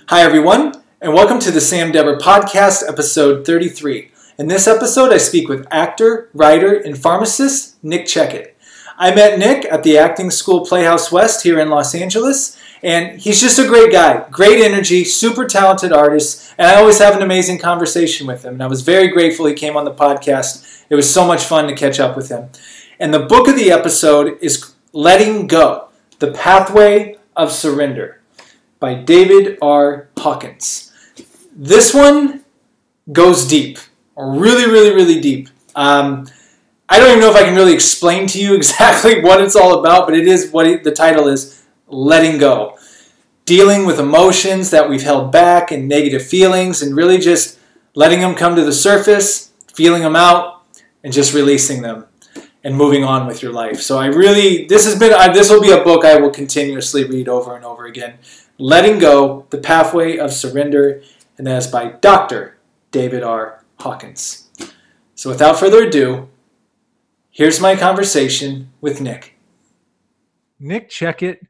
Hi everyone, and welcome to the Emdr podcast, episode 33. In this episode, I speak with actor, writer, and pharmacist Nick Checket. I met Nick at the acting school Playhouse West here in Los Angeles, and he's just a great guy, great energy, super talented artist, and I always have an amazing conversation with him. And I was very grateful he came on the podcast. It was so much fun to catch up with him. And the book of the episode is Letting Go, The Pathway of Surrender, by David R. Hawkins. This one goes deep, really deep. I don't even know if I can really explain to you exactly what it's all about, but it is what the title is, Letting Go. Dealing with emotions that we've held back and negative feelings, and really just letting them come to the surface, feeling them out, and just releasing them and moving on with your life. So this will be a book I will continuously read over and over again. Letting Go, The Pathway of Surrender, and that is by Dr. David R. Hawkins. So without further ado, here's my conversation with Nick. Nick Checket,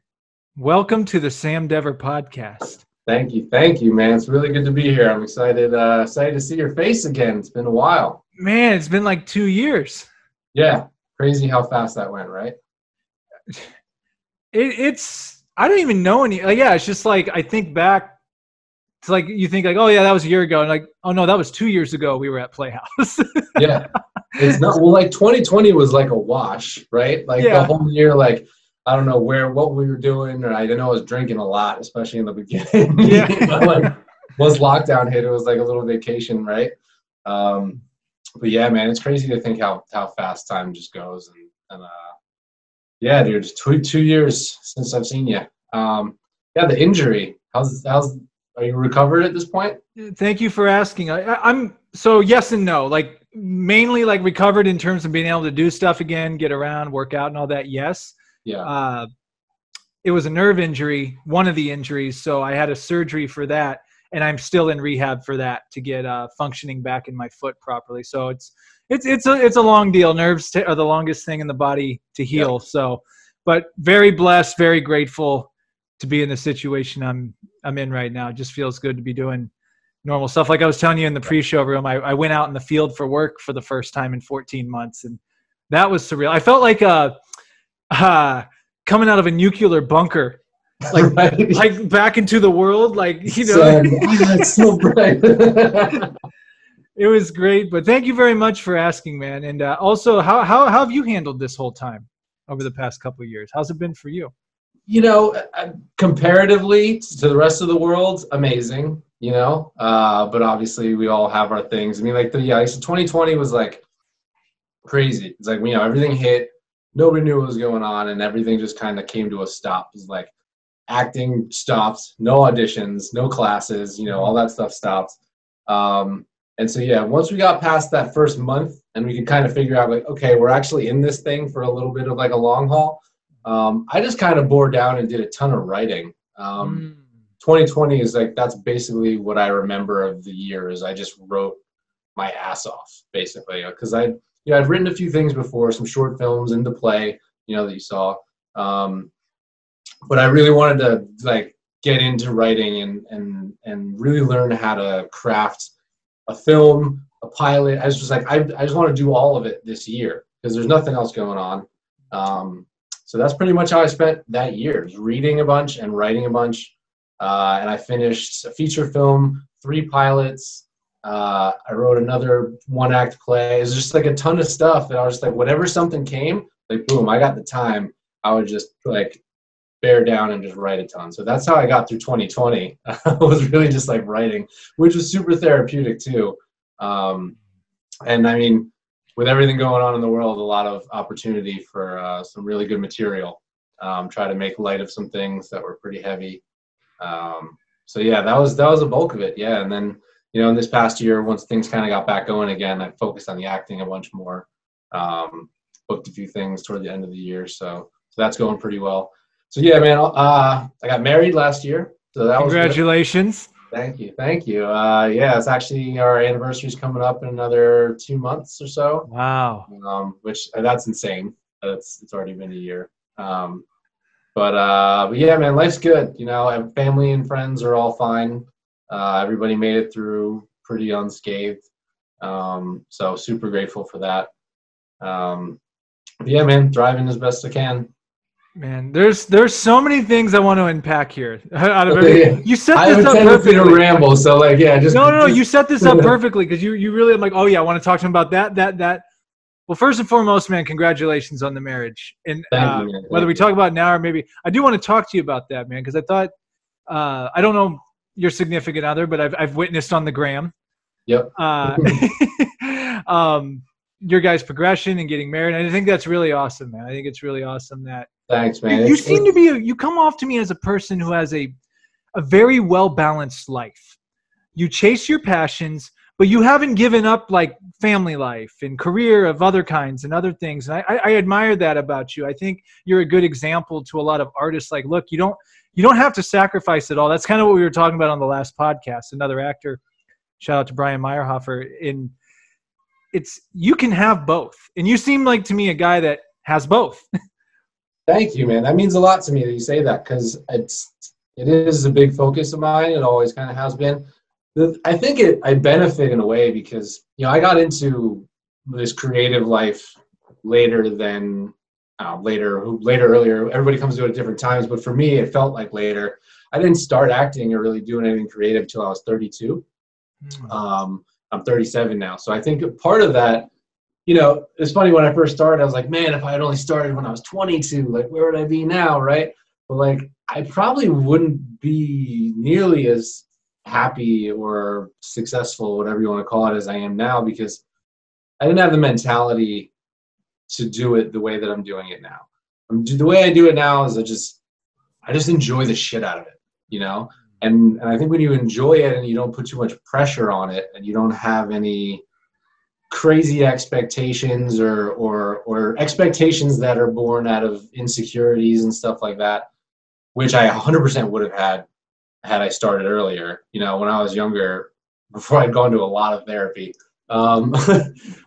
welcome to the Emdr podcast. Thank you, man. It's really good to be here. I'm excited to see your face again. It's been a while. Man, it's been like 2 years. Yeah, crazy how fast that went, right? I don't even know it's just like I think back. It's like you think like, oh yeah, that was a year ago, and like, oh no, that was 2 years ago. We were at Playhouse. Yeah, it's not like 2020 was like a wash, right? Like the whole year, like I don't know what we were doing, or I know I was drinking a lot, especially in the beginning. Yeah, like once lockdown hit, it was like a little vacation, right? But yeah, man, it's crazy to think how fast time just goes, and yeah, dude, it's 2 years since I've seen you. Yeah, the injury. Are you recovered at this point? Thank you for asking. I'm so yes and no. Like mainly like recovered in terms of being able to do stuff again, get around, work out, and all that. Yes. Yeah. It was a nerve injury, one of the injuries, so I had a surgery for that, and I'm still in rehab for that to get functioning back in my foot properly. So it's a long deal. Nerves are the longest thing in the body to heal. Yeah. So, but very blessed, very grateful to be in the situation I'm in right now. It just feels good to be doing normal stuff. Like I was telling you in the pre-show room, I went out in the field for work for the first time in 14 months, and that was surreal. I felt like coming out of a nuclear bunker, like right. like back into the world, like it's so bright. It was great, but thank you very much for asking, man. And also, how have you handled this whole time over the past couple of years? How's it been for you? You know, comparatively to the rest of the world, amazing. You know, but obviously we all have our things. I mean, like 2020 was like crazy. It's like everything hit, nobody knew what was going on, and everything just kind of came to a stop. It was like acting stopped, no auditions, no classes. All that stuff stopped. And so, yeah, once we got past that first month and we could kind of figure out like, okay, we're actually in this thing for a little bit of like a long haul. I just kind of bore down and did a ton of writing. 2020 is like, that's basically what I remember of the year is I just wrote my ass off basically. Cause I'd written a few things before, some short films in the play, that you saw. But I really wanted to like get into writing and really learn how to craft a film, a pilot. I was just like, I just want to do all of it this year because there's nothing else going on. So that's pretty much how I spent that year, just reading a bunch and writing a bunch. And I finished a feature film, 3 pilots. I wrote another 1-act play. It was just like a ton of stuff that I was just like, whenever something came, like boom, I got the time. I would just like bear down and just write a ton. So that's how I got through 2020. I was really just like writing, which was super therapeutic too. And I mean, with everything going on in the world, a lot of opportunity for some really good material. Try to make light of some things that were pretty heavy. So yeah, that was a bulk of it. Yeah. And then, in this past year, once things kind of got back going again, I focused on the acting a bunch more. Booked a few things toward the end of the year. So that's going pretty well. So yeah, man, I got married last year. So that Congratulations. Thank you. Yeah, it's actually our anniversary's coming up in another 2 months or so. Wow. Which that's insane. It's already been a year. But yeah, man, life's good. You know, family and friends are all fine. Everybody made it through pretty unscathed. So super grateful for that. But yeah, man, thriving as best I can. Man, there's so many things I want to unpack here. Out of everything, you set I this have a up tendency to perfectly. ramble, so like, yeah, just No, you set this up perfectly because you really, I'm like, oh yeah, I want to talk to him about that. Well, first and foremost, man, congratulations on the marriage. And Thank you, man. whether we talk about it now or maybe, I do want to talk to you about that, man, because I thought, I don't know your significant other, but I've witnessed on the gram. Yep. Your guys' progression and getting married. And I think that's really awesome, man. I think it's really awesome that. Thanks, man. You seem to be, you come off to me as a person who has a very well-balanced life. You chase your passions, but you haven't given up like family life and career of other kinds and other things. And I admire that about you. I think you're a good example to a lot of artists. Like, look, you don't have to sacrifice it all. That's kind of what we were talking about on the last podcast. Another actor, shout out to Brian Meyerhofer. You can have both. And you seem like to me a guy that has both. Thank you, man. That means a lot to me that you say that, because it is a big focus of mine. It always kind of has been. I think I benefit in a way because, you know, I got into this creative life later than earlier. Everybody comes to it at different times, but for me, it felt like later. I didn't start acting or really doing anything creative until I was 32. I'm 37 now. So I think part of that, you know, it's funny, when I first started, I was like, man, if I had only started when I was 22, like, where would I be now, right? But like, I probably wouldn't be nearly as happy or successful, whatever you want to call it, as I am now, because I didn't have the mentality to do it the way that I'm doing it now. The way I do it now is I just enjoy the shit out of it, you know? And I think when you enjoy it and you don't put too much pressure on it and you don't have any crazy expectations or expectations that are born out of insecurities and stuff like that, which I 100% would have had I started earlier. You know, when I was younger, before I'd gone to a lot of therapy, I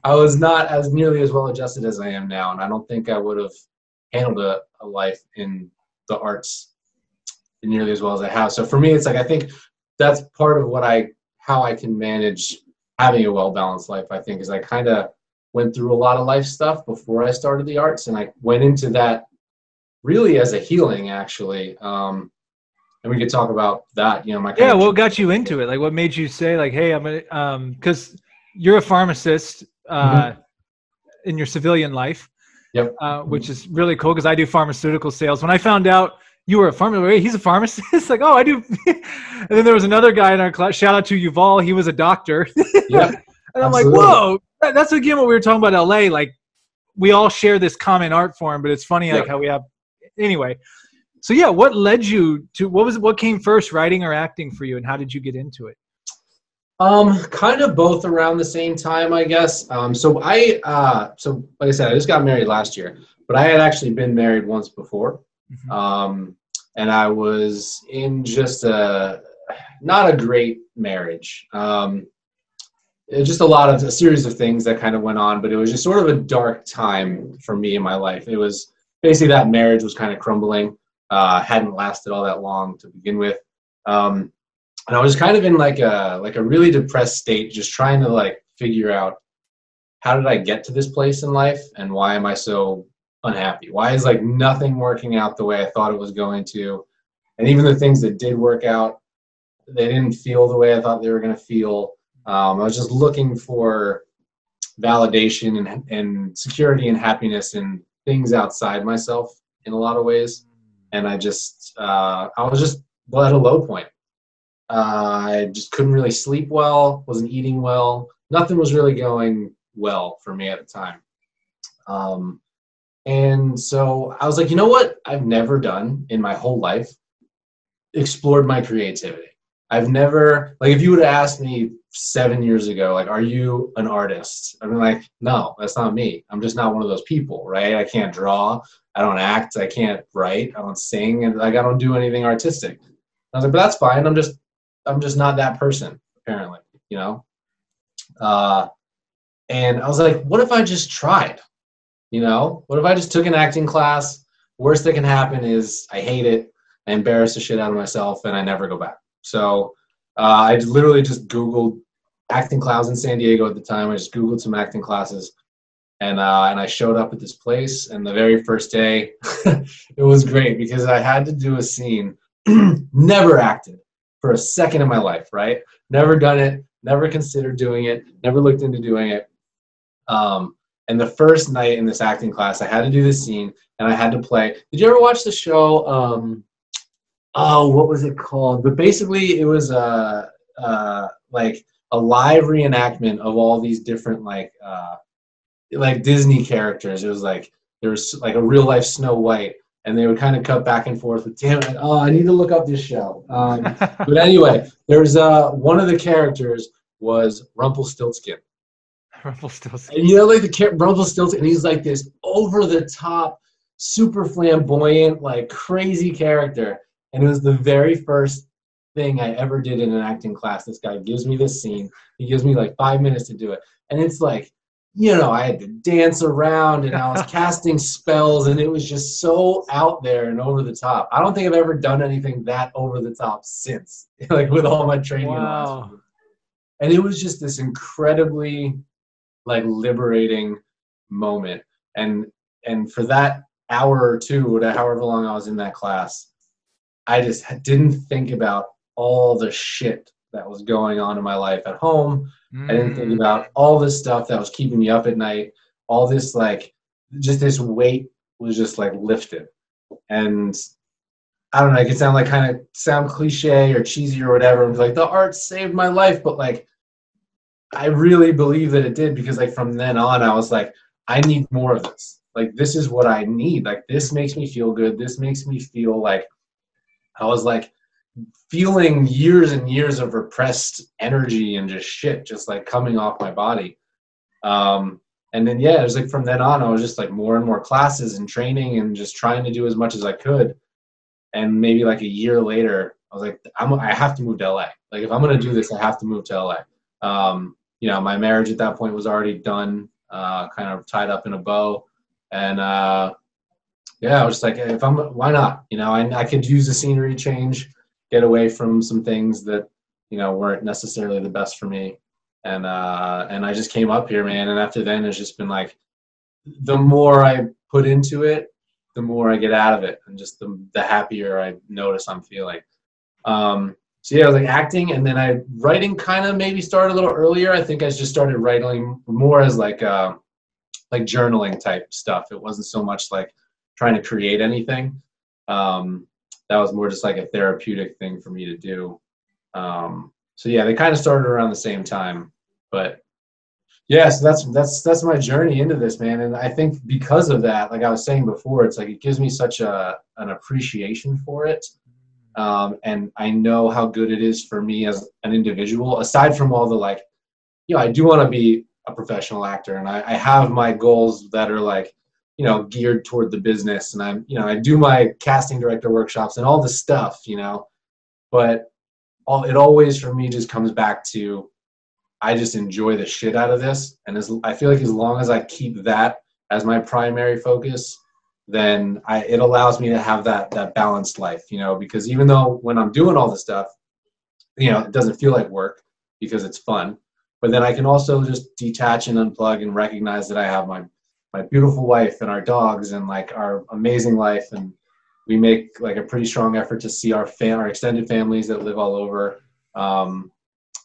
was not as nearly as well adjusted as I am now. And I don't think I would have handled a life in the arts nearly as well as I have. So for me, it's like, I think that's part of how I can manage having a well-balanced life, I think, is I kind of went through a lot of life stuff before I started the arts, and I went into that really as a healing, actually. And we could talk about that, you know, what got you into it? Like, what made you say, like, hey, I'm gonna, because you're a pharmacist in your civilian life. Yep. Which is really cool, because I do pharmaceutical sales. When I found out you were a pharmacist, he's a pharmacist, like, oh, I do. And then there was another guy in our class, shout out to Yuval, he was a doctor. Yeah, and I'm absolutely. like, whoa, that's again what we were talking about LA. Like, we all share this common art form, but it's funny, like, how we have, anyway. So yeah, what led you to, what came first, writing or acting for you, and how did you get into it? Kind of both around the same time, I guess. So like I said, I just got married last year, but I had actually been married once before. And I was in just not a great marriage. It was just a series of things that kind of went on, but it was just sort of a dark time for me in my life. It was basically that marriage was kind of crumbling, hadn't lasted all that long to begin with. And I was kind of in like a really depressed state, just trying to like figure out, how did I get to this place in life, and why am I so unhappy? Why is like nothing working out the way I thought it was going to? And even the things that did work out, they didn't feel the way I thought they were going to feel. I was just looking for validation and security and happiness in things outside myself in a lot of ways. And I was just at a low point. I just couldn't really sleep well, wasn't eating well. Nothing was really going well for me at the time. And so I was like, you know what? I've never done in my whole life, explored my creativity. I've never, like, if you would have asked me 7 years ago, like, are you an artist? I'd be like, no, that's not me. I'm just not one of those people, right? I can't draw. I don't act. I can't write. I don't sing. And like, I don't do anything artistic. I was like, but that's fine. I'm just not that person, apparently, you know? And I was like, what if I just tried? You know, what if I just took an acting class, Worst that can happen is I hate it, I embarrass the shit out of myself, and I never go back. So I literally just Googled acting classes in San Diego at the time. I just Googled some acting classes, and I showed up at this place. And the very first day, it was great because I had to do a scene. Never acted for a second in my life, right? Never done it, never considered doing it, never looked into doing it. And the first night in this acting class, I had to do this scene, and I had to play. Did you ever watch the show? Oh, what was it called? But basically, it was like a live reenactment of all these different like Disney characters. It was like there was like a real life Snow White, and they would kind of cut back and forth with, damn it, oh, I need to look up this show. But anyway, there's one of the characters was Rumpelstiltskin. Rumpelstiltskin. And you know, like the Rumpelstiltskin, and he's like this over the top, super flamboyant, like crazy character. And it was the very first thing I ever did in an acting class. This guy gives me this scene. He gives me like 5 minutes to do it. And it's like, you know, I had to dance around and I was casting spells, and it was just so out there and over the top. I don't think I've ever done anything that over the top since, like with all my training. Wow. And it was just this incredibly like liberating moment. And for that hour or two, or however long I was in that class, I just didn't think about all the shit that was going on in my life at home. I didn't think about all this stuff that was keeping me up at night. All this, like, just this weight was just like lifted. And I don't know, it could sound cliche or cheesy or whatever. I'm like, the art saved my life, but like, I really believe that it did, because like from then on, I was like, I need more of this. Like, this is what I need. Like, this makes me feel good. This makes me feel like I was like feeling years and years of repressed energy and just shit, just like coming off my body. And then, yeah, it was like from then on, I was just like more and more classes and training and just trying to do as much as I could. And maybe like a year later, I was like, I have to move to LA. Like, if I'm going to do this, I have to move to LA. You know, my marriage at that point was already done, kind of tied up in a bow. And yeah, I was just like, why not? You know, I could use a scenery change, get away from some things that, you know, weren't necessarily the best for me. And I just came up here, man. And after then, it's just been like, the more I put into it, the more I get out of it, and just the happier I notice I'm feeling. So yeah, I was like acting, and then writing kind of maybe started a little earlier. I think I just started writing more as like journaling type stuff. It wasn't so much like trying to create anything. That was more just like a therapeutic thing for me to do. So yeah, they kind of started around the same time. But yeah, so that's my journey into this, man. And I think because of that, like I was saying before, it's like it gives me such an appreciation for it. And I know how good it is for me as an individual, aside from all the like, you know, I do want to be a professional actor, and I have my goals that are like, you know, geared toward the business, and I do my casting director workshops and all this stuff, you know, but it always for me just comes back to, I just enjoy the shit out of this. And I feel like as long as I keep that as my primary focus, then it allows me to have that balanced life, you know, because even though when I'm doing all this stuff, you know, it doesn't feel like work because it's fun, but then I can also just detach and unplug and recognize that I have my beautiful wife and our dogs and like our amazing life. And we make like a pretty strong effort to see our extended families that live all over.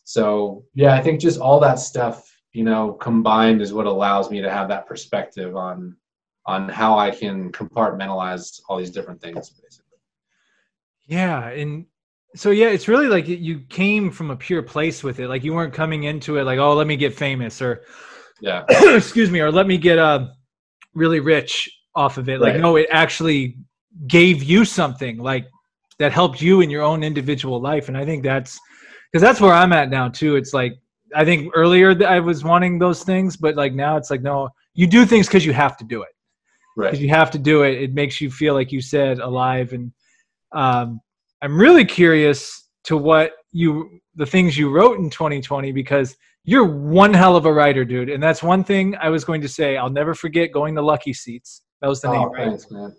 So yeah, I think just all that stuff, you know, combined is what allows me to have that perspective on how I can compartmentalize all these different things, basically. Yeah. And so, yeah, it's really like you came from a pure place with it. Like you weren't coming into it like, oh, let me get famous, or yeah, excuse me, or let me get really rich off of it. Like, right. no, it actually gave you something like that helped you in your own individual life. And I think because that's where I'm at now too. It's like, I think earlier I was wanting those things, but like now it's like, no, you do things because you have to do it. Right. Because you have to do it. It makes you feel, like you said, alive. And I'm really curious to the things you wrote in 2020, because you're one hell of a writer, dude. And that's one thing I was going to say. I'll never forget going to Lucky Seats. That was the name, right? Thanks, man.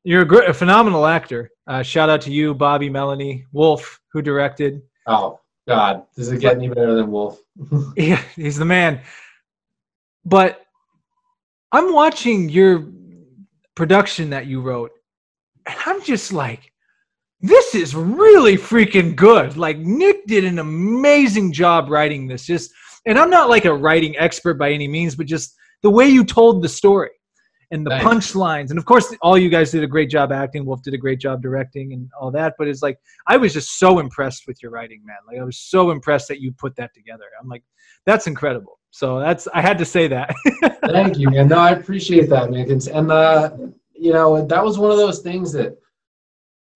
You're a phenomenal actor. Shout out to you, Bobby, Melanie, Wolf, who directed. Oh God, does it get any better than Wolf? Yeah, he's the man. But I'm watching your production that you wrote, and I'm just like, this is really freaking good. Like, Nick did an amazing job writing this. And I'm not like a writing expert by any means, but just the way you told the story and the punchlines. And of course, all you guys did a great job acting. Wolf did a great job directing and all that. But it's like, I was just so impressed with your writing, man. Like, I was so impressed that you put that together. I'm like, that's incredible. So I had to say that. Thank you, man. No, I appreciate that, man. And you know, that was one of those things that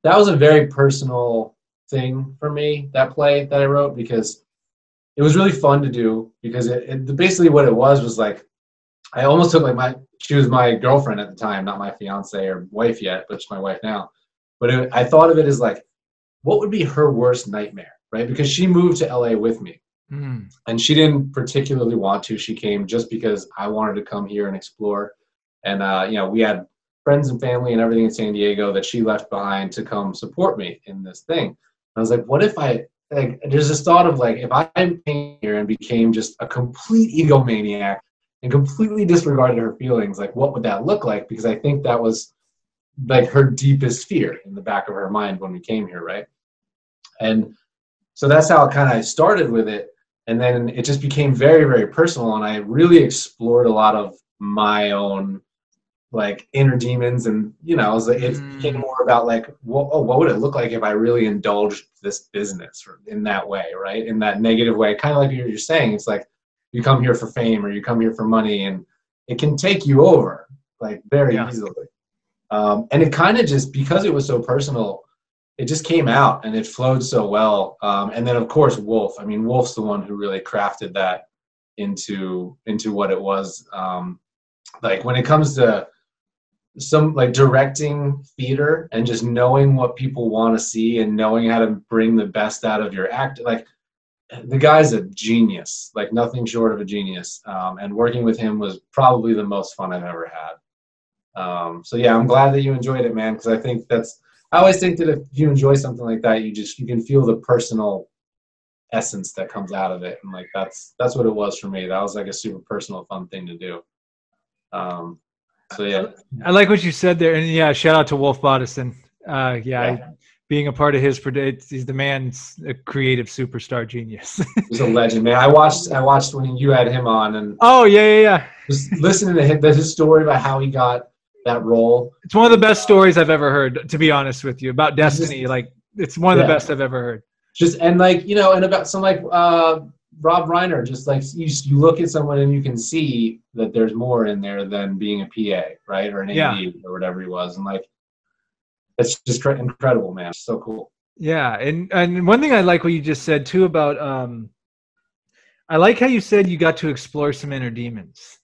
was a very personal thing for me, that play that I wrote, because it was really fun to do, because it basically what it was like, I almost took like she was my girlfriend at the time, not my fiance or wife yet, but she's my wife now. But I thought of it as like, what would be her worst nightmare, right? Because she moved to LA with me. And she didn't particularly want to. She came just because I wanted to come here and explore. And, you know, we had friends and family and everything in San Diego that she left behind to come support me in this thing. And I was like, what if there's this thought of like, if I came here and became just a complete egomaniac and completely disregarded her feelings, like what would that look like? Because I think that was like her deepest fear in the back of her mind when we came here, right? And so that's how kind of started with it. And then it just became very, very personal. And I really explored a lot of my own like inner demons. And, you know, it became more about like, what would it look like if I really indulged this business in that way, right? In that negative way, kind of like you're saying, it's like you come here for fame or you come here for money, and it can take you over like very easily. And it kind of just, because it was so personal, it just came out and it flowed so well. And then of course, Wolf, I mean, Wolf's the one who really crafted that into what it was. Like when it comes to some like directing theater and just knowing what people want to see and knowing how to bring the best out of your act, like the guy's a genius, like nothing short of a genius. And working with him was probably the most fun I've ever had. So yeah, I'm glad that you enjoyed it, man. Cause I always think that if you enjoy something like that, you can feel the personal essence that comes out of it. And like, that's what it was for me. That was like a super personal, fun thing to do. So yeah. I like what you said there. And yeah, shout out to Wolf Bodison. Being a part of he's the man's a creative superstar genius. He's a legend, man. I watched when you had him on, and just listening to his story about how he got that role. It's one of the best stories I've ever heard, to be honest with you, about destiny. Like, it's one of the best I've ever heard. And like, you know, and about some like Rob Reiner, just like you look at someone and you can see that there's more in there than being a PA, right? Or an AD or whatever he was. And like, it's just incredible, man. It's so cool. Yeah. And one thing I like what you just said too about, I like how you said you got to explore some inner demons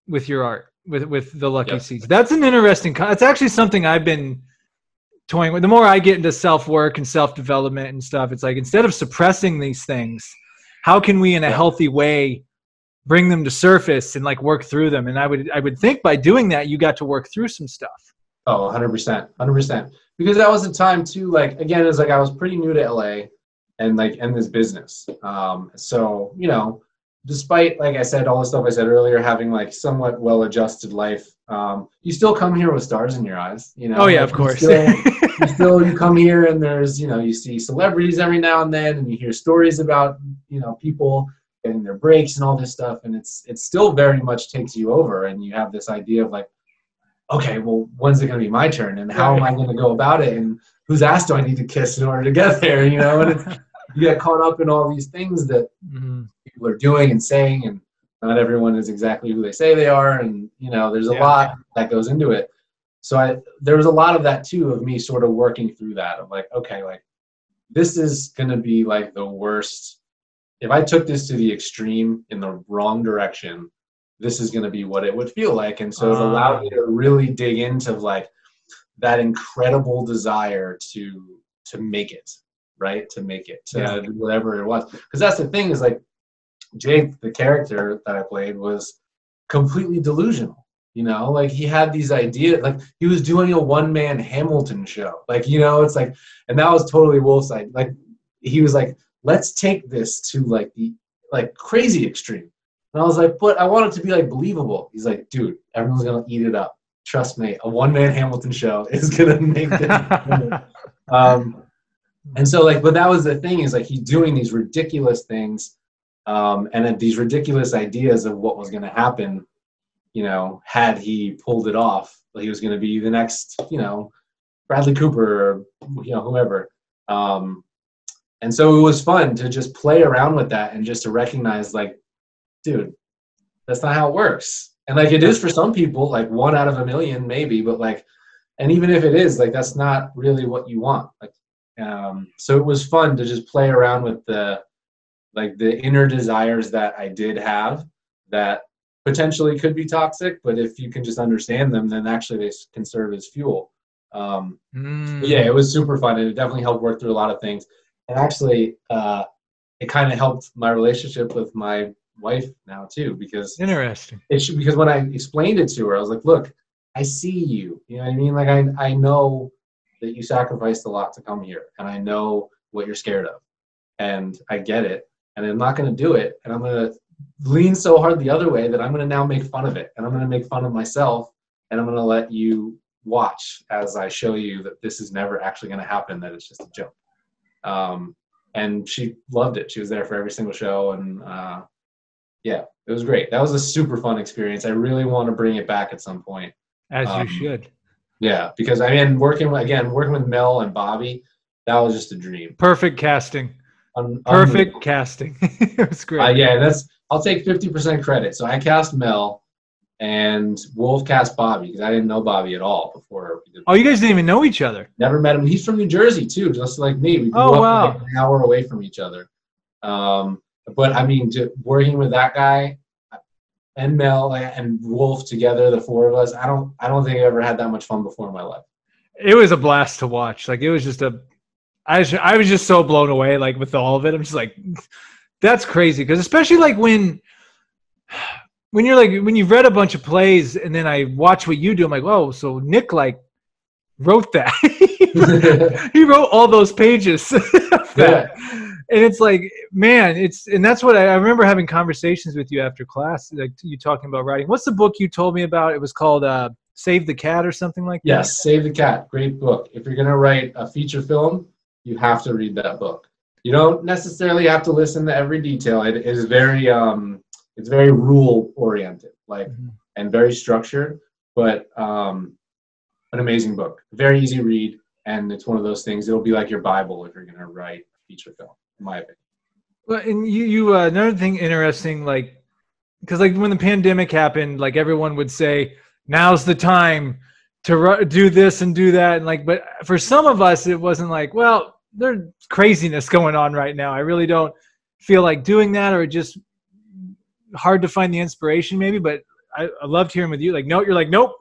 with your art, with the Lucky Seeds. That's an interesting, it's actually something I've been toying with. The more I get into self-work and self-development and stuff, it's like, instead of suppressing these things, how can we in a healthy way bring them to surface and like work through them? And I would think by doing that, you got to work through some stuff. Oh, 100%. Because that was the time too, like, again, it's like I was pretty new to LA and this business. So, you know, despite, like I said, all the stuff I said earlier, having like somewhat well-adjusted life, you still come here with stars in your eyes, you know? Oh yeah, like, of course. You come here and there's, you know, you see celebrities every now and then and you hear stories about, you know, people getting their breaks and all this stuff. And it still very much takes you over. And you have this idea of like, okay, well, when's it going to be my turn? And how am I going to go about it? And whose ass do I need to kiss in order to get there? You know, and you get caught up in all these things that people are doing and saying, and not everyone is exactly who they say they are. And, you know, there's a lot that goes into it. So there was a lot of that too, of me sort of working through that of like, okay, like this is going to be like the worst. If I took this to the extreme in the wrong direction, this is going to be what it would feel like. And so it allowed me to really dig into like that incredible desire to make it, right? To make it, to whatever it was. Because that's the thing is like Jake, the character that I played, was completely delusional. You know, like he had these ideas, like he was doing a one-man Hamilton show. Like, you know, it's like, and that was totally Wolf's idea. Like he was like, let's take this to like the like crazy extreme. And I was like, but I want it to be like believable. He's like, dude, everyone's gonna eat it up. Trust me, a one-man Hamilton show is gonna make this. And so like, but that was the thing, is like he's doing these ridiculous things, and then these ridiculous ideas of what was gonna happen. You know, had he pulled it off, he was going to be the next, you know, Bradley Cooper, or, you know, whoever. And so it was fun to just play around with that and just to recognize, like, dude, that's not how it works. And like it is for some people, like 1 out of a million, maybe, but like, and even if it is, like, that's not really what you want. Like, so it was fun to just play around with the inner desires that I did have that potentially could be toxic, but if you can just understand them, then actually they can serve as fuel. Yeah, it was super fun, and it definitely helped work through a lot of things. And actually, it kind of helped my relationship with my wife now too, because interesting. Because when I explained it to her, I was like, "Look, I see you. You know what I mean? Like I know that you sacrificed a lot to come here, and I know what you're scared of, and I get it, and I'm not going to do it, and I'm going to lean so hard the other way that I'm going to now make fun of it, and I'm going to make fun of myself, and I'm going to let you watch as I show you that this is never actually going to happen, that it's just a joke." And she loved it. She was there for every single show, and yeah, it was great. That was a super fun experience. I really want to bring it back at some point. As you should. Yeah, because I mean, working with Mel and Bobby, that was just a dream. Perfect casting. Perfect casting. It was great. Yeah, I'll take 50% credit. So I cast Mel, and Wolf cast Bobby, because I didn't know Bobby at all before. Oh, you guys didn't even know each other? Never met him. He's from New Jersey too, just like me. We grew up like an hour away from each other. But I mean, working with that guy and Mel and Wolf together, the four of us, I don't think I ever had that much fun before in my life. It was a blast to watch. Like, it was just I was just so blown away, like, with all of it. I'm just like, that's crazy. Because especially like when you've read a bunch of plays and then I watch what you do, I'm like, whoa, so Nick like wrote that. He wrote all those pages. Yeah. And it's like, man, and that's what I remember having conversations with you after class, like you talking about writing. What's the book you told me about? It was called Save the Cat or something like that? Yes, Save the Cat. Great book. If you're going to write a feature film, you have to read that book. You don't necessarily have to listen to every detail. It is very it's very rule oriented, like, and very structured, but an amazing book. Very easy read, and it's one of those things. It'll be like your Bible if you're going to write a feature film, in my opinion. Well, and you another thing interesting, like, because like when the pandemic happened, like everyone would say, now's the time to do this and do that, and like, but for some of us, it wasn't like, well, there's craziness going on right now. I really don't feel like doing that, or just hard to find the inspiration maybe. But I loved hearing with you, like, no, you're like, nope.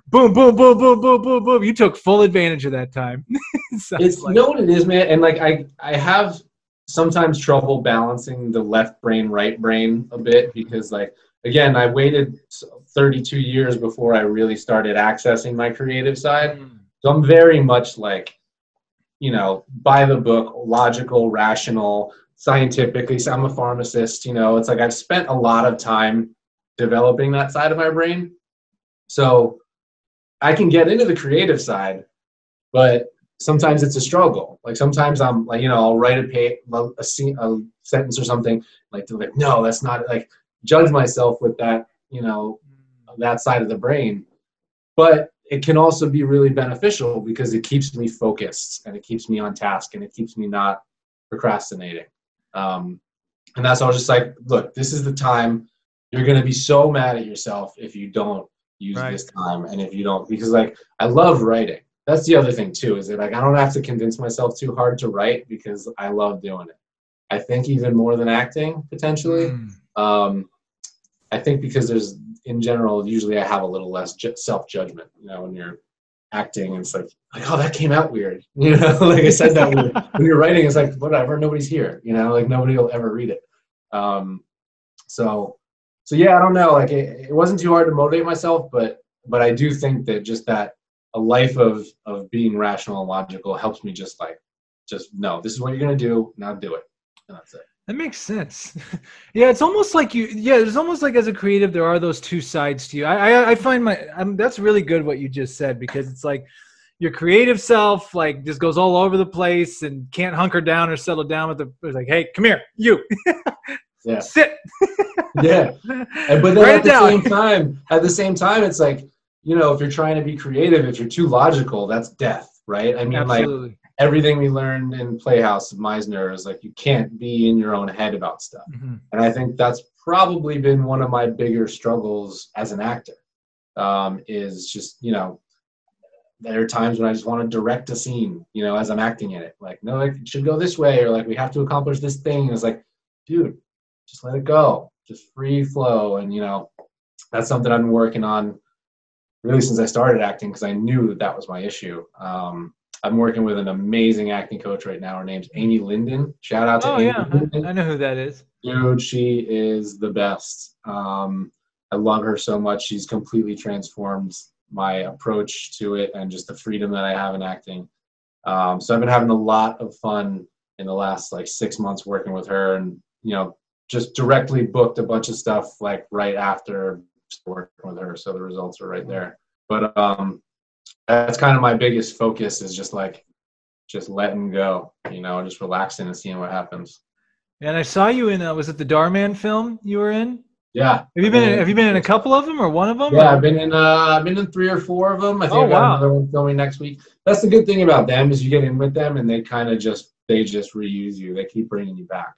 Boom, boom, boom, boom, boom, boom, boom. You took full advantage of that time. It's like, you know what it is, man? And like I have sometimes trouble balancing the left brain, right brain a bit, because like, again, I waited 32 years before I really started accessing my creative side. So I'm very much like, you know, by the book, logical, rational, scientifically. So I'm a pharmacist, you know, it's like I've spent a lot of time developing that side of my brain. So I can get into the creative side, but sometimes it's a struggle. Like sometimes I'm like, you know, I'll write a sentence or something, like, no, that's not, like, judge myself with that, you know, that side of the brain. But it can also be really beneficial because it keeps me focused and it keeps me on task and it keeps me not procrastinating. And that's, I was just like, look, this is the time. You're going to be so mad at yourself if you don't use this time, and if you don't, because like, I love writing. That's the other thing too, is that like, I don't have to convince myself too hard to write because I love doing it. I think even more than acting potentially. I think because there's, in general, usually I have a little less self-judgment, you know, when you're acting, it's like, oh, that came out weird. You know, like I said that weird. When you're writing, it's like, whatever, nobody's here, you know, like nobody will ever read it. So yeah, I don't know. Like it wasn't too hard to motivate myself, but I do think that just that a life of being rational and logical helps me just know this is what you're gonna do, now do it, and that's it. That makes sense. Yeah, it's almost like there's almost like as a creative, there are those two sides to you. I find that's really good what you just said, because it's like your creative self like just goes all over the place and can't hunker down or settle down with it's like, hey, come here, you. Yeah. Sit. Yeah. But then at the same time, it's like, if you're trying to be creative, if you're too logical, that's death, right? I mean, absolutely. Like everything we learned in Playhouse of Meisner is like, you can't be in your own head about stuff. Mm-hmm. And I think that's probably been one of my bigger struggles as an actor, is just, there are times when I just want to direct a scene, as I'm acting in it. Like, no, it should go this way, or like, we have to accomplish this thing. And it's like, dude, just let it go. Just free flow. And, that's something I've been working on really since I started acting, because I knew that was my issue. I'm working with an amazing acting coach right now. Her name's Amy Linden. Shout out to Amy Linden. I know who that is. Dude, she is the best. I love her so much. She's completely transformed my approach to it and just the freedom that I have in acting. So I've been having a lot of fun in the last 6 months working with her, and just directly booked a bunch of stuff like right after working with her, so the results are right there. But that's kind of my biggest focus, is just letting go, just relaxing and seeing what happens. And I saw you in was it the Darman film you were in? Yeah. Have you been in a couple of them, or one of them? Yeah, I've been in 3 or 4 of them. I think I've got another one filming next week. That's the good thing about them, is you get in with them and they kind of just reuse you. They keep bringing you back.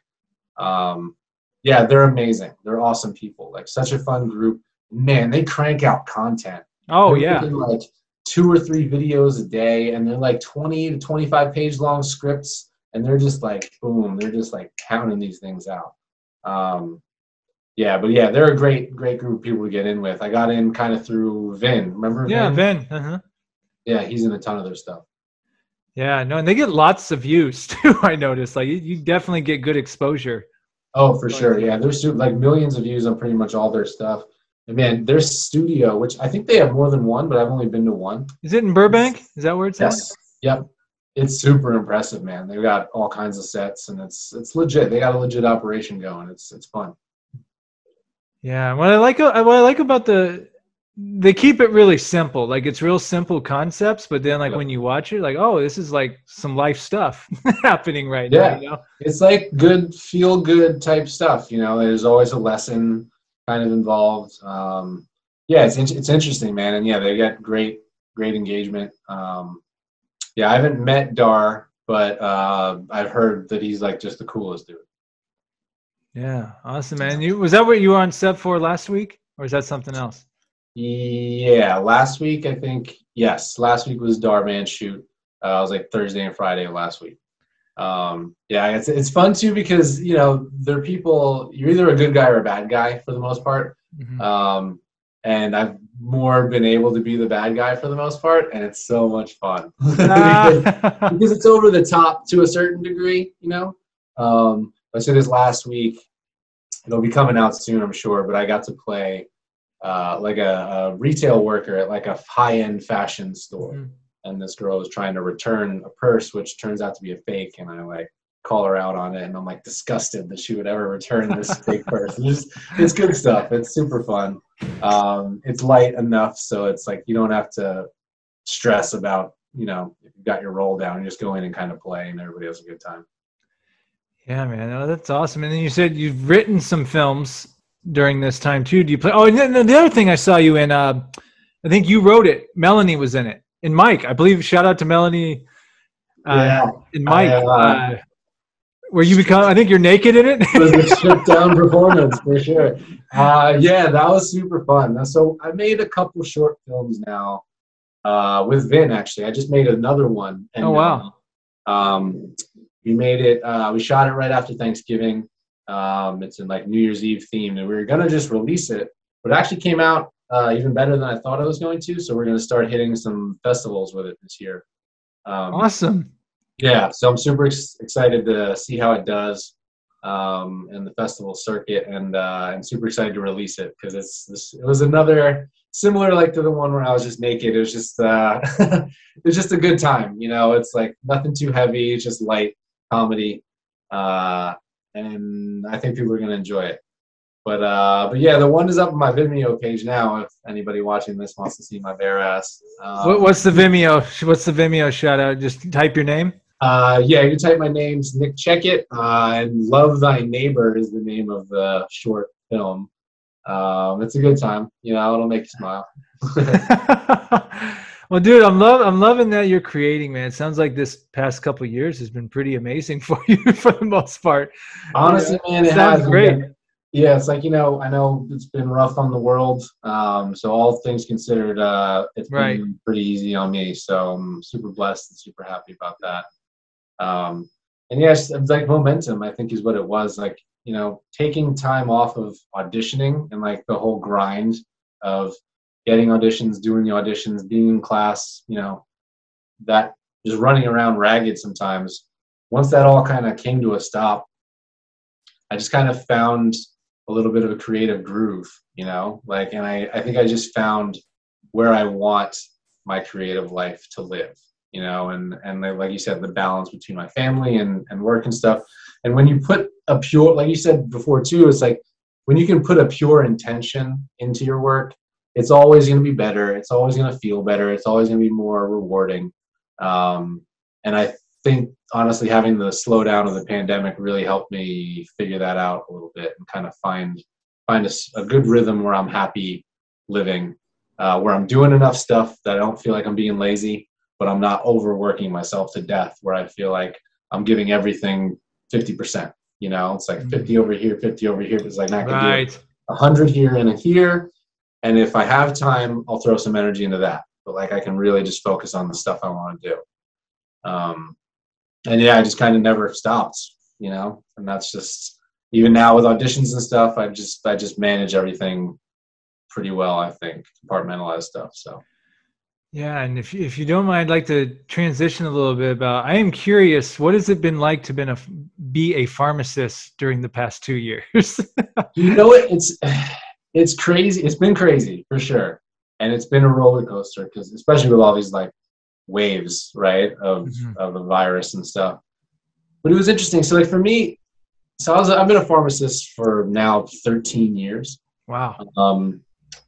Yeah, they're amazing. They're awesome people. Like, such a fun group. Man, they crank out content. Oh, they're yeah. Like 2 or 3 videos a day, and they're like 20 to 25 page long scripts, and they're just like, boom, they're just like counting these things out. Yeah, but yeah, they're a great group of people to get in with. I got in kind of through Vin. Remember Vin? Yeah, Vin. Uh-huh. Yeah, he's in a ton of their stuff. Yeah, no, and they get lots of views too, I noticed. Like, you definitely get good exposure. Oh, for sure. Yeah, there's like millions of views on pretty much all their stuff. And man, their studio, which I think they have more than one, but I've only been to one. Is it in Burbank? Is that where it's at? Yes. Yep. It's super impressive, man. They've got all kinds of sets, and it's legit. They got a legit operation going. It's fun. Yeah, what I like about they keep it really simple. Like, it's real simple concepts, but then when you watch it, like, oh, this is like some life stuff happening right now. It's like good, feel good type stuff. There's always a lesson kind of involved. Yeah, it's interesting, man. And yeah, they got great engagement. Yeah, I haven't met Dar, but I've heard that he's like just the coolest dude. Yeah, awesome, man. Was that what you were on set for last week, or is that something else? Yeah, last week I think. Yes, last week was Darman shoot. It was like Thursday and Friday of last week. Yeah, it's fun too, because they're people. You're either a good guy or a bad guy for the most part. Mm-hmm. And I've more been able to be the bad guy for the most part, and it's so much fun because it's over the top to a certain degree. I said this last week. It'll be coming out soon, I'm sure. But I got to play like a retail worker at like a high-end fashion store. Mm-hmm. And this girl was trying to return a purse, which turns out to be a fake. And I call her out on it, and I'm disgusted that she would ever return this fake purse. It's good stuff. It's super fun. It's light enough, so it's you don't have to stress about, if you've got your roll down, you just go in and kind of play, and everybody has a good time. Yeah, man. Oh, that's awesome. And then you said you've written some films during this time too. Do you play? Oh, and then the other thing I saw you in, I think you wrote it. Melanie was in it. And Mike, I believe. Shout out to Melanie. And Mike, where you become. I think you're naked in it. It was a stripped down performance for sure. Yeah, that was super fun. So I made a couple short films now with Vin. Actually, I just made another one. And, oh wow. We made it. We shot it right after Thanksgiving. It's in New Year's Eve themed, and we were gonna just release it, but it actually came out even better than I thought it was going to. So we're gonna start hitting some festivals with it this year. Awesome. Yeah, so I'm super excited to see how it does. and the festival circuit, and I'm super excited to release it because it was another similar like to the one where I was just naked. It was just it was just a good time, you know. It's like nothing too heavy, it's just light comedy, and I think people are gonna enjoy it. But yeah, the one is up on my Vimeo page now. If anybody watching this wants to see my bare ass. What's the Vimeo? What's the Vimeo shout out? Just type your name. Yeah, you can type my name's Nick Checket, and Love Thy Neighbor is the name of the short film. It's a good time, you know. It'll make you smile. Well, dude, I'm loving that you're creating, man. It sounds like this past couple of years has been pretty amazing for you for the most part. Honestly, man, it sounds has great. Yeah, it's like, you know, I know it's been rough on the world. So all things considered, it's been pretty easy on me. So I'm super blessed and super happy about that. And yeah, it's like momentum, I think, is what it was. Like, you know, taking time off of auditioning and like the whole grind of getting auditions, doing the auditions, being in class, you know, that just running around ragged sometimes. Once that all kind of came to a stop, I just kind of found a little bit of a creative groove, you know, like, and I think I just found where I want my creative life to live, you know, and like you said, the balance between my family and work and stuff. And when you put a pure, like you said before too, it's like when you can put a pure intention into your work, it's always going to be better. It's always going to feel better. It's always going to be more rewarding. And I think honestly, having the slowdown of the pandemic really helped me figure that out a little bit and kind of find a good rhythm where I'm happy living, where I'm doing enough stuff that I don't feel like I'm being lazy, but I'm not overworking myself to death, where I feel like I'm giving everything 50%. You know, it's like 50 over here, 50 over here. It's like, I can do 100 here and here. And if I have time, I'll throw some energy into that. But like, I can really just focus on the stuff I want to do. And yeah, I just kind of never stopped, you know, and that's just, even now with auditions and stuff, I just manage everything pretty well, I think, compartmentalize stuff. So. Yeah, and if you don't mind, I'd like to transition a little bit about, I am curious, what has it been like to be a pharmacist during the past 2 years? You know, it's crazy. It's been crazy for sure. And it's been a roller coaster, because especially with all these like waves, right, of the virus and stuff. But it was interesting. So like for me, so I've been a pharmacist for now 13 years. Wow.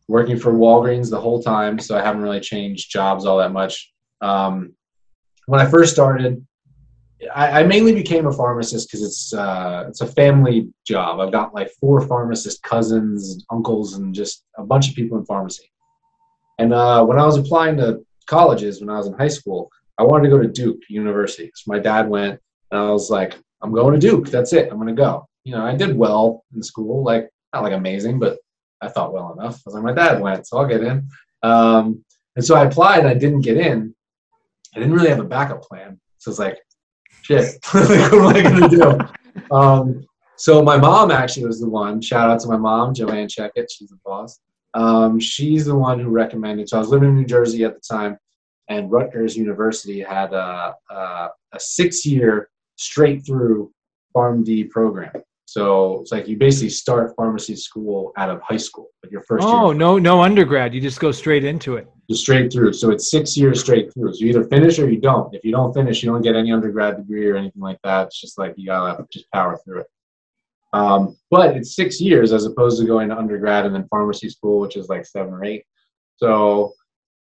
Working for Walgreens the whole time, so I haven't really changed jobs all that much. When I first started, I mainly became a pharmacist because it's a family job. I've got like 4 pharmacist cousins, uncles, and just a bunch of people in pharmacy. And when I was applying to colleges when I was in high school, I wanted to go to Duke University. So my dad went, and I was like, I'm going to Duke. That's it. I'm going to go. You know, I did well in school, like not like amazing, but I thought well enough. I was like, my dad went, so I'll get in. And so I applied, and I didn't get in. I didn't really have a backup plan. So it's like, shit, like, what am I going to do? So my mom actually was the one, shout out to my mom, Joanne Checket, she's the boss. She's the one who recommended. So I was living in New Jersey at the time, and Rutgers University had a 6-year straight through PharmD program. So it's like you basically start pharmacy school out of high school, like your first year. Oh, no undergrad. You just go straight into it. Just straight through. So it's 6 years straight through. So you either finish or you don't. If you don't finish, you don't get any undergrad degree or anything like that. It's just like you gotta just power through it. But it's 6 years as opposed to going to undergrad and then pharmacy school, which is like 7 or 8. So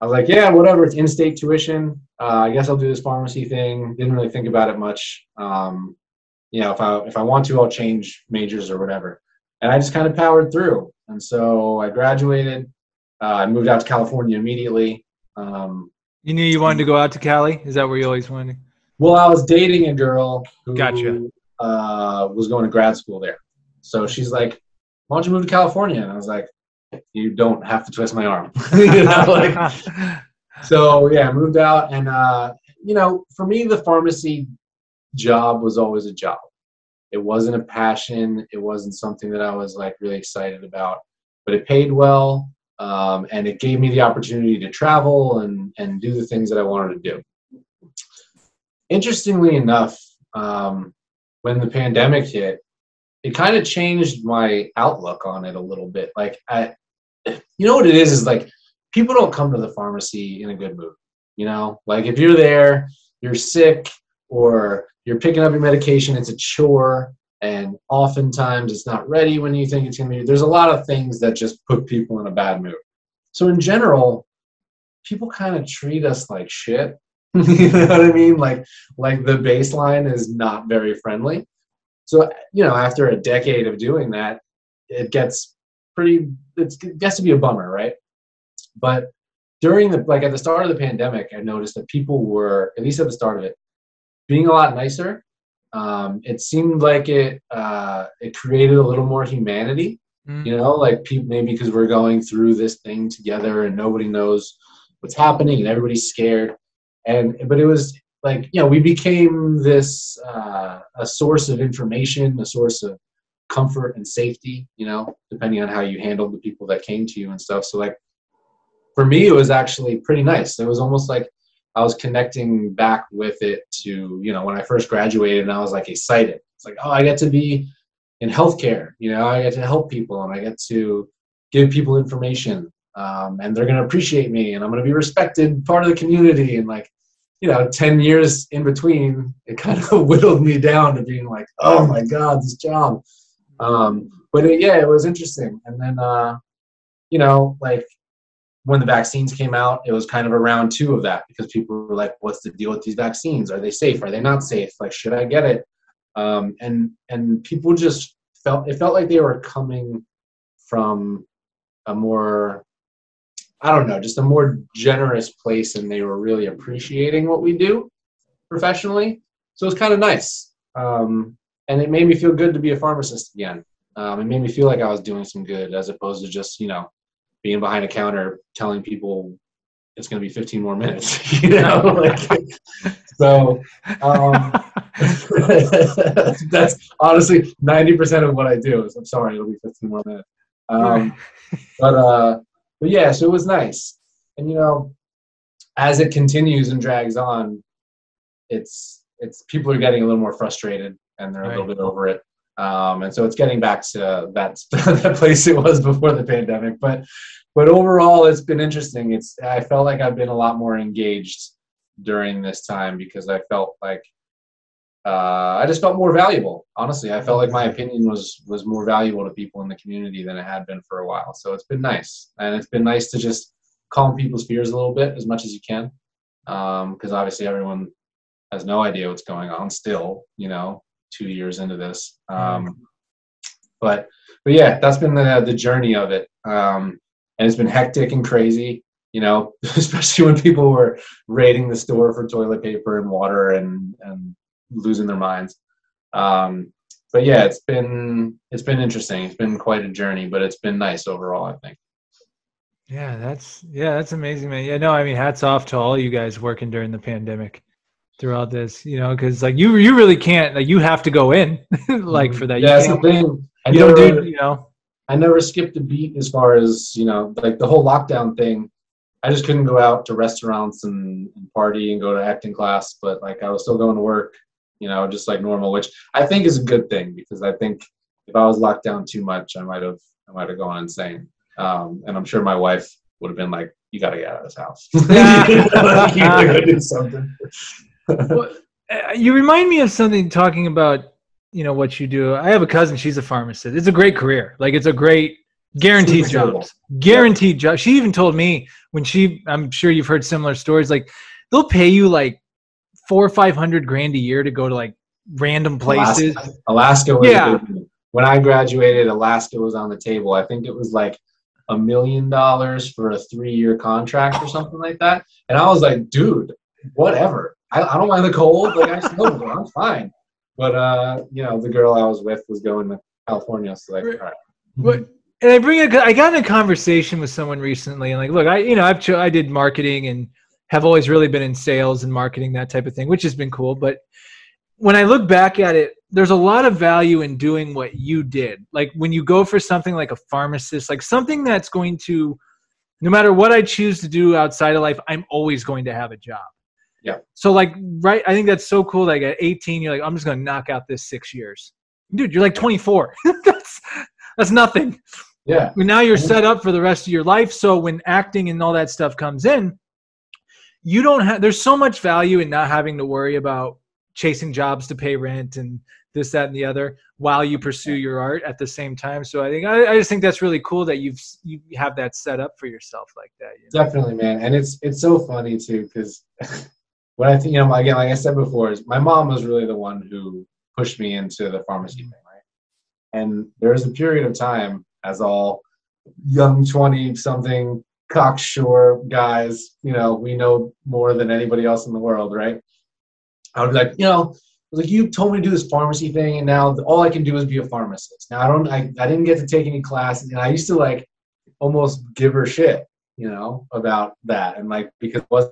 I was like, yeah, whatever. It's in-state tuition. I guess I'll do this pharmacy thing. Didn't really think about it much. You know, if I want to, I'll change majors or whatever. And I just kind of powered through. And so I graduated. I moved out to California immediately. You knew you wanted to go out to Cali? Is that where you always wanted? Well, I was dating a girl who was going to grad school there. So she's like, why don't you move to California? And I was like, you don't have to twist my arm. You know, like, so yeah, I moved out. And, you know, for me, the pharmacy job was always a job. It wasn't a passion. It wasn't something that I was like really excited about, but it paid well. And it gave me the opportunity to travel and do the things that I wanted to do. Interestingly enough, when the pandemic hit, it kind of changed my outlook on it a little bit. Like you know what it is like people don't come to the pharmacy in a good mood. You know, like if you're there, you're sick or you're picking up your medication, it's a chore. And oftentimes it's not ready when you think it's going to be. There's a lot of things that just put people in a bad mood. So in general, people kind of treat us like shit. You know what I mean? Like the baseline is not very friendly. So, you know, after a decade of doing that, it gets it gets to be a bummer, right? But during at the start of the pandemic, I noticed that people were, at least at the start of it, being a lot nicer. It seemed like it created a little more humanity, you know, like people, maybe because we're going through this thing together and nobody knows what's happening and everybody's scared. But it was like, you know, we became this, a source of information, a source of comfort and safety, you know, depending on how you handled the people that came to you and stuff. So like, for me, it was actually pretty nice. It was almost like I was connecting back with it to, you know, when I first graduated and I was like excited. It's like, oh, I get to be in healthcare, you know, I get to help people and I get to give people information, and they're going to appreciate me and I'm going to be respected part of the community. And like, you know, 10 years in between, it kind of whittled me down to being like, oh my God, this job. But it was interesting. And then, you know, like, when the vaccines came out, it was kind of a round two of that because people were like, what's the deal with these vaccines? Are they safe? Are they not safe? Like, should I get it? And people just felt like they were coming from a more, I don't know, just a more generous place, and they were really appreciating what we do professionally. So it was kind of nice. And it made me feel good to be a pharmacist again. It made me feel like I was doing some good as opposed to just, you know, being behind a counter telling people it's going to be 15 more minutes, you know, like, so, that's honestly 90% of what I do is I'm sorry, it'll be 15 more minutes. But yeah, so it was nice. And, you know, as it continues and drags on, it's people are getting a little more frustrated and they're a little bit over it. And so it's getting back to that place it was before the pandemic. But overall, it's been interesting. I felt like I've been a lot more engaged during this time because I felt like I just felt more valuable. Honestly, I felt like my opinion was more valuable to people in the community than it had been for a while. So it's been nice. And it's been nice to just calm people's fears a little bit as much as you can. Because obviously everyone has no idea what's going on still, you know, 2 years into this. But yeah, that's been the journey of it. And it's been hectic and crazy, you know, especially when people were raiding the store for toilet paper and water and losing their minds. But yeah, it's been interesting. It's been quite a journey, but it's been nice overall, I think. Yeah, that's amazing, man. Yeah, no, I mean, hats off to all you guys working during the pandemic throughout this, you know, because like you really can't, like, you have to go in like for that. Yeah, that's the thing. I never skipped a beat as far as, you know, like the whole lockdown thing. I just couldn't go out to restaurants and party and go to acting class, but like I was still going to work, you know, just like normal, which I think is a good thing because I think if I was locked down too much, I might have gone insane. And I'm sure my wife would have been like, "You got to get out of this house. You gotta do something." Well, you remind me of something talking about, you know, what you do. I have a cousin, she's a pharmacist. It's a great career. Like, it's a great guaranteed jobs. Guaranteed job. She even told me when I'm sure you've heard similar stories, like they'll pay you like $400,000 or $500,000 a year to go to like random places. Alaska was a big one. When I graduated, Alaska was on the table. I think it was like $1 million for a 3-year contract or something like that. And I was like, dude, whatever. I don't mind the cold. Like, I snowboard, I'm fine. But you know, the girl I was with was going to California, so like, all right. But and I got in a conversation with someone recently, and like, look, I did marketing and have always really been in sales and marketing, that type of thing, which has been cool. But when I look back at it, there's a lot of value in doing what you did. Like when you go for something like a pharmacist, like something that's going to, no matter what I choose to do outside of life, I'm always going to have a job. Yeah. So like, right, I think that's so cool. Like at 18, you're like, I'm just going to knock out this 6 years. Dude, you're like 24. That's nothing. Yeah. And now you're set up for the rest of your life. So when acting and all that stuff comes in, you don't have, there's so much value in not having to worry about chasing jobs to pay rent and this, that, and the other while you pursue your art at the same time. So I just think that's really cool that you have that set up for yourself like that. You know? Definitely, man. And it's so funny too, because when I think, you know, again, like I said before, is my mom was really the one who pushed me into the pharmacy thing, right? And there was a period of time, as all young 20-something cocksure guys, you know, we know more than anybody else in the world, right? I would be like, you know, like, you told me to do this pharmacy thing, and now all I can do is be a pharmacist. Now I didn't get to take any classes, and I used to like almost give her shit, you know, about that, and like, because like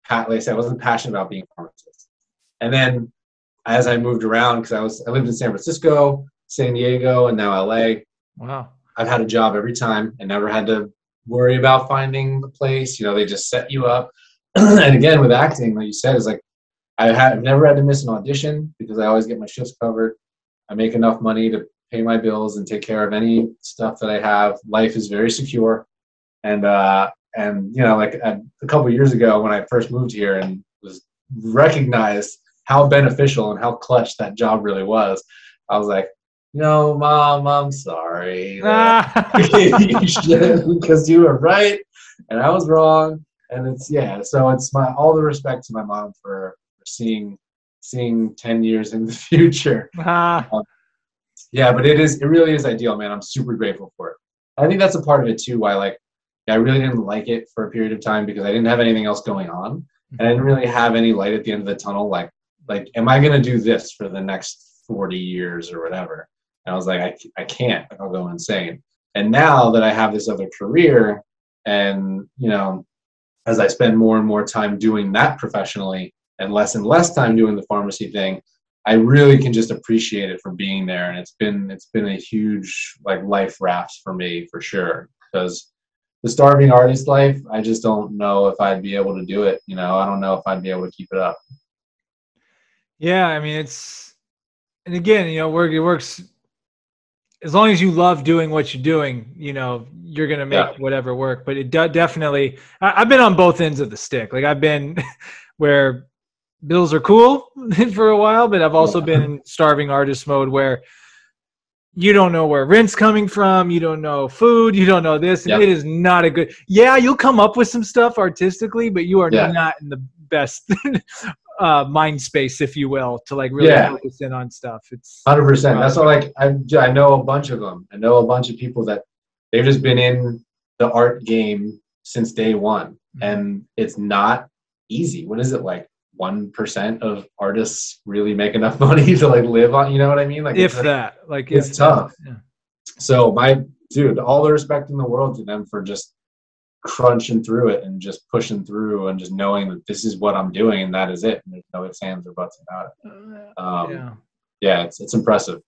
I said, I wasn't passionate about being a pharmacist. And then as I moved around, because I lived in San Francisco, San Diego, and now LA. Wow. I've had a job every time and never had to worry about finding the place. You know, they just set you up. And again, with acting, like you said, is like, I've never had to miss an audition because I always get my shifts covered. I make enough money to pay my bills and take care of any stuff that I have. Life is very secure. And you know, like a couple of years ago when I first moved here and was recognized how beneficial and how clutch that job really was, I was like, no, Mom, I'm sorry. You should, because you were right and I was wrong. And it's, yeah, so it's all the respect to my mom for seeing 10 years in the future. Yeah, but it really is ideal, man. I'm super grateful for it. I think that's a part of it too, why like I really didn't like it for a period of time because I didn't have anything else going on. And I didn't really have any light at the end of the tunnel. Like, am I going to do this for the next 40 years or whatever? And I was like, I can't. I'll go insane. And now that I have this other career, and you know, as I spend more and more time doing that professionally and less time doing the pharmacy thing, I really can just appreciate it for being there. And it's been a huge like life raft for me for sure. Because the starving artist life, I just don't know if I'd be able to do it. You know, I don't know if I'd be able to keep it up. Yeah, I mean, and again, you know, it works. As long as you love doing what you're doing, you know, you're going to make whatever work. But it definitely, I've been on both ends of the stick. Like I've been where bills are cool for a while, but I've also been in starving artist mode where you don't know where rent's coming from. You don't know food. You don't know this. And it is not a good, you'll come up with some stuff artistically, but you are not in the best mind space, if you will, to like really focus in on stuff. It's 100%. That's why, like, I know a bunch of them. I know a bunch of people that they've just been in the art game since day one, and it's not easy. What is it, like 1% of artists really make enough money to like live on? You know what I mean? Like it's tough. Yeah. So all the respect in the world to them for just crunching through it and just pushing through and just knowing that this is what I'm doing and that is it. And there's no ifs, ands, or buts about it. It's impressive.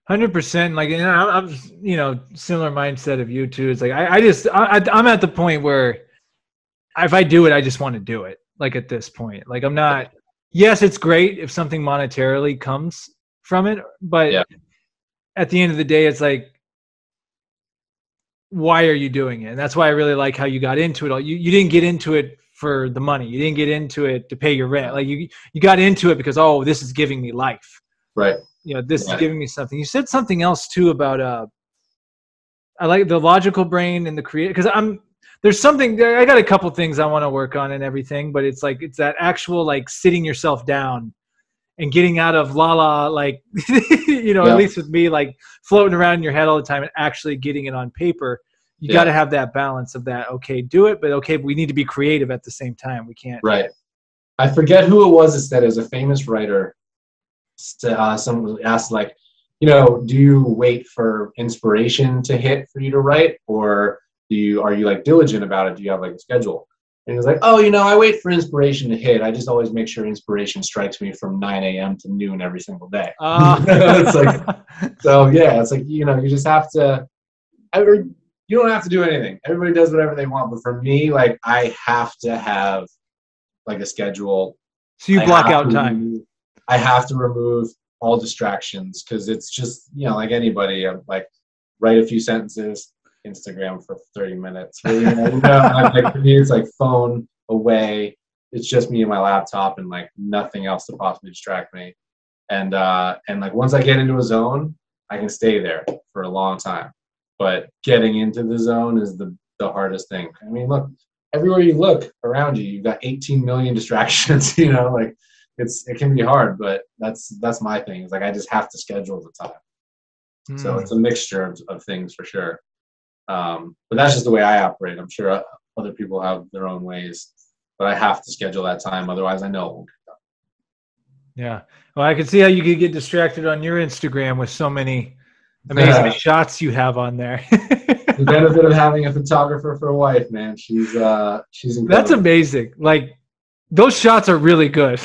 100%. Like, and I'm, you know, similar mindset of you too. It's like, I'm at the point where if I do it, I just want to do it. Like at this point, like I'm not, yes, it's great if something monetarily comes from it, but at the end of the day, it's like, why are you doing it? And that's why I really like how you got into it all. You didn't get into it for the money. You didn't get into it to pay your rent. Like you got into it because, oh, this is giving me life. Right. You know, this is giving me something. You said something else too about, I like the logical brain and the creative, because there's something, I got a couple things I want to work on and everything, but it's like, it's that actual, like sitting yourself down and getting out of like, you know, at least with me, like floating around in your head all the time and actually getting it on paper. You got to have that balance of that. Okay, do it, but okay, we need to be creative at the same time. We can't. Right. I forget who it was that said, it was a famous writer. Someone asked, like, you know, do you wait for inspiration to hit for you to write, or are you like diligent about it? Do you have like a schedule? And he was like, oh, you know, I wait for inspiration to hit. I just always make sure inspiration strikes me from 9 a.m. to noon every single day. It's like, so yeah, it's like, you know, you just have to, you don't have to do anything. Everybody does whatever they want. But for me, like, I have to have like a schedule. So you block out time. I have to remove all distractions, because it's just, you know, like anybody, like write a few sentences, Instagram for 30 minutes. Like for me, it's like phone away. It's just me and my laptop and like nothing else to possibly distract me. And like once I get into a zone, I can stay there for a long time. But getting into the zone is the hardest thing. I mean, look, everywhere you look around you, you've got 18 million distractions, you know, like it can be hard, but that's my thing. It's like I just have to schedule the time. So it's a mixture of things for sure. But that's just the way I operate. I'm sure other people have their own ways, but I have to schedule that time. Otherwise, I know it won't get done. Yeah. Well, I can see how you could get distracted on your Instagram with so many amazing shots you have on there. The benefit of having a photographer for a wife, man. She's incredible. That's amazing. Like those shots are really good.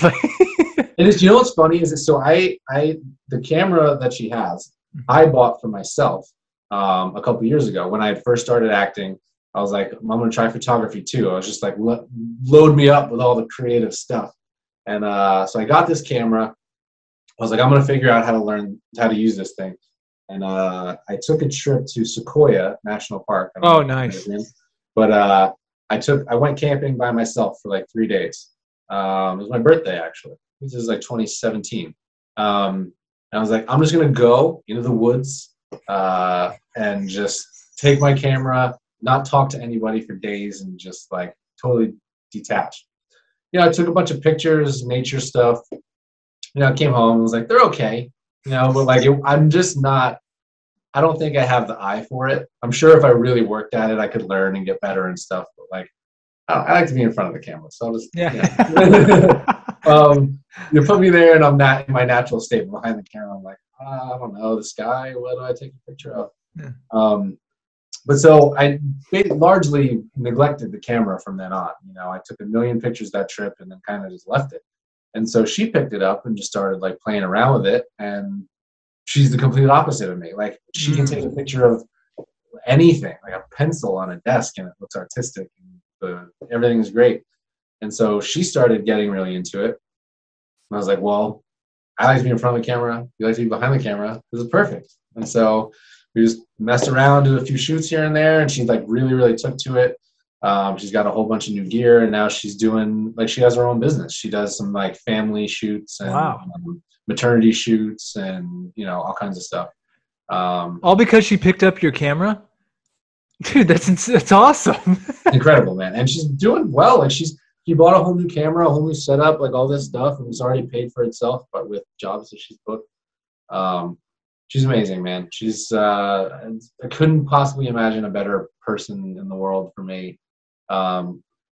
It is. You know what's funny is that so the camera that she has, I bought for myself a couple years ago when I first started acting. I was like, I'm gonna try photography too. I was just like, load me up with all the creative stuff. And so I got this camera. I was like, I'm gonna figure out how to learn how to use this thing. And I took a trip to Sequoia National Park. Oh, nice. But I went camping by myself for like 3 days. It was my birthday, actually. This is like 2017. And I was like, I'm just going to go into the woods and just take my camera, not talk to anybody for days, and just like totally detach. You know, I took a bunch of pictures, nature stuff. You know, I came home and was like, they're okay. You know, but like, I'm just not, I don't think I have the eye for it. I'm sure if I really worked at it, I could learn and get better and stuff. But like, I like to be in front of the camera. So I'll just, you put me there and I'm not in my natural state behind the camera. I'm like, I don't know, the sky, what do I take a picture of? Yeah. But so I largely neglected the camera from then on. You know, I took 1 million pictures that trip and then kind of just left it. And so she picked it up and just started like playing around with it. And she's the complete opposite of me. Like she can take a picture of anything, like a pencil on a desk, and it looks artistic. And everything is great. And so she started getting really into it. And I was like, well, I like to be in front of the camera. You like to be behind the camera. This is perfect. And so we just messed around, did a few shoots here and there. And she like really, really took to it. She's got a whole bunch of new gear, and now she's doing like she has her own business. She does some like family shoots and maternity shoots, and you know, all kinds of stuff. All because she picked up your camera, dude. That's awesome. Incredible, man. And she's doing well. Like she bought a whole new camera, a whole new setup, like all this stuff, and it's already paid for itself. But with jobs that she's booked, she's amazing, man. She's I couldn't possibly imagine a better person in the world for me.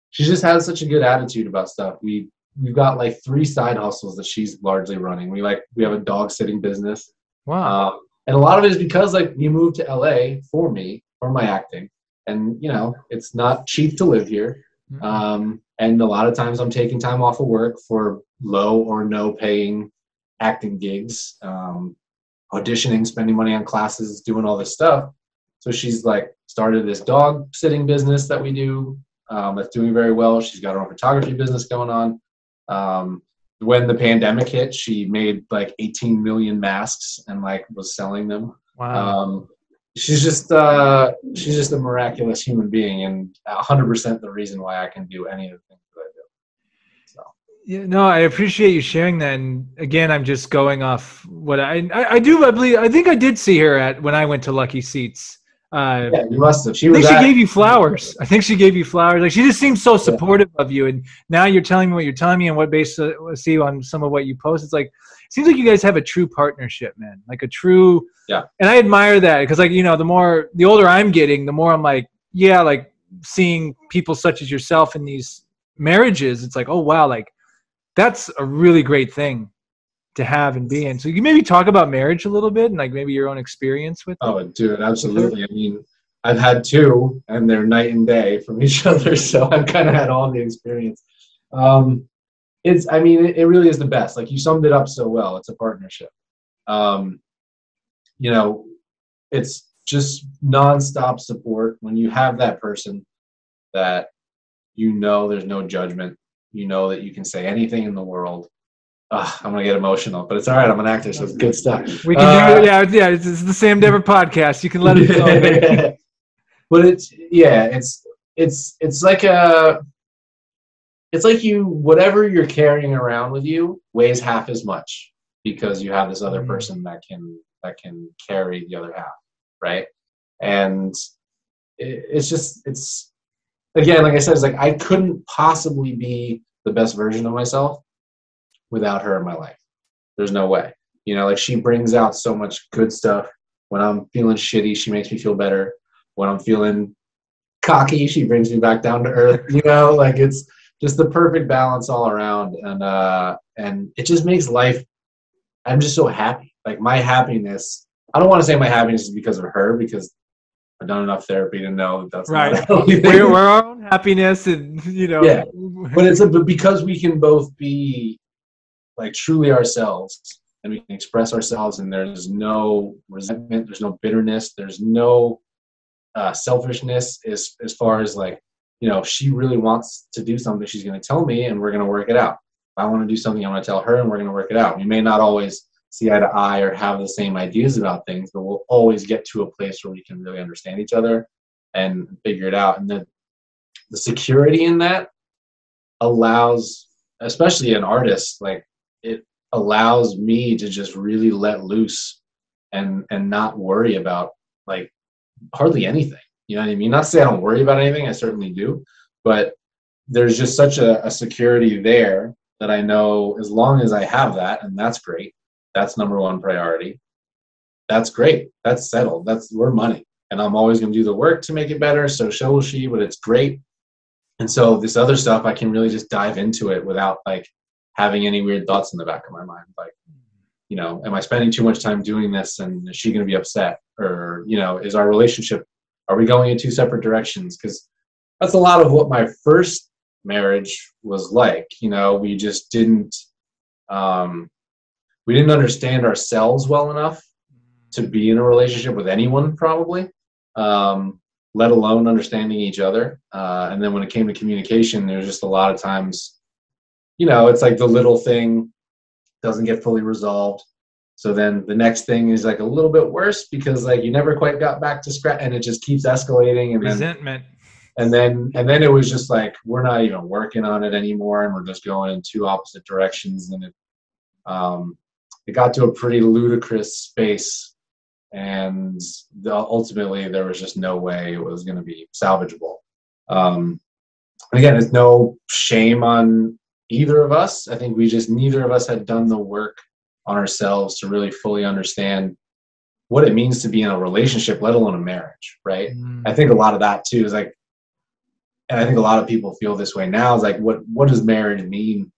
She just has such a good attitude about stuff. We've got like 3 side hustles that she's largely running. We have a dog sitting business. Wow. And a lot of it is because like we moved to LA for me, for my acting. And you know, it's not cheap to live here. And a lot of times I'm taking time off of work for low or no paying acting gigs, auditioning, spending money on classes, doing all this stuff. So she's like started this dog sitting business that we do that's doing very well. She's got her own photography business going on. When the pandemic hit, she made like 18 million masks and like was selling them. Wow. She's just a miraculous human being, and 100% the reason why I can do any of the things that I do. So. Yeah, no, I appreciate you sharing that. And again, I'm just going off what I do. I believe I think I did see her when I went to Lucky Seats. Yeah, you must have. I think she gave you flowers. Like she just seems so supportive of you. And now you're telling me what you're telling me, and what based I see on some of what you post. It's like it seems like you guys have a true partnership, man. Like a true. Yeah. And I admire that because, like, you know, the older I'm getting, the more I'm like, yeah, like seeing people such as yourself in these marriages. It's like, oh wow, like that's a really great thing to have and be in. So you can maybe talk about marriage a little bit and like maybe your own experience with it. Oh, dude, absolutely. I mean, I've had 2 and they're night and day from each other. So I've kind of had all the experience. It really is the best. Like you summed it up so well. It's a partnership. You know, it's just nonstop support when you have that person that, you know, there's no judgment. You know that you can say anything in the world. I'm gonna get emotional, but it's all right. I'm an actor, so it's good stuff. We can do it. Yeah. It's the Sam Dever podcast. You can let it go. But it's like whatever you're carrying around with you weighs half as much because you have this other person that can carry the other half, right? And it's again, like I said, it's like I couldn't possibly be the best version of myself without her in my life. There's no way. Like she brings out so much good stuff. When I'm feeling shitty, she makes me feel better. When I'm feeling cocky, she brings me back down to earth. Like it's just the perfect balance all around. And it just makes life, I'm just so happy. Like my happiness, I don't want to say my happiness is because of her, because I've done enough therapy to know that that's right. Not the only thing. We're our own happiness, and Yeah, but because we can both be like truly ourselves, and we can express ourselves, and there's no resentment, there's no bitterness, there's no selfishness as far as like, if she really wants to do something, she's going to tell me, and we're going to work it out. If I want to do something, I'm going to tell her, and we're going to work it out. We may not always see eye to eye or have the same ideas about things, but we'll always get to a place where we can really understand each other and figure it out. And then the security in that allows, especially an artist, like it allows me to just really let loose and not worry about like hardly anything. You know what I mean? Not to say I don't worry about anything, I certainly do, but there's just such a security there that I know as long as I have that, and that's great. That's number one priority. That's great. That's settled. We're money. And I'm always going to do the work to make it better. So will she, but it's great. And so this other stuff, I can really just dive into it without like having any weird thoughts in the back of my mind. Like, am I spending too much time doing this, and is she going to be upset? Or, is our relationship, are we going in two separate directions? Because that's a lot of what my first marriage was like. We just didn't, we didn't understand ourselves well enough to be in a relationship with anyone, probably, let alone understanding each other. And then when it came to communication, there's just a lot of times, it's like the little thing doesn't get fully resolved. So then the next thing is like a little bit worse because like you never quite got back to scratch, and it just keeps escalating. And resentment. And then it was just like, we're not even working on it anymore, and we're just going in two opposite directions. And it got to a pretty ludicrous space, and ultimately there was just no way it was going to be salvageable. Again, it's no shame on either of us. I think neither of us had done the work on ourselves to really fully understand what it means to be in a relationship, let alone a marriage, right? I think a lot of that too is like, and I think a lot of people feel this way now, is like, what does marriage mean?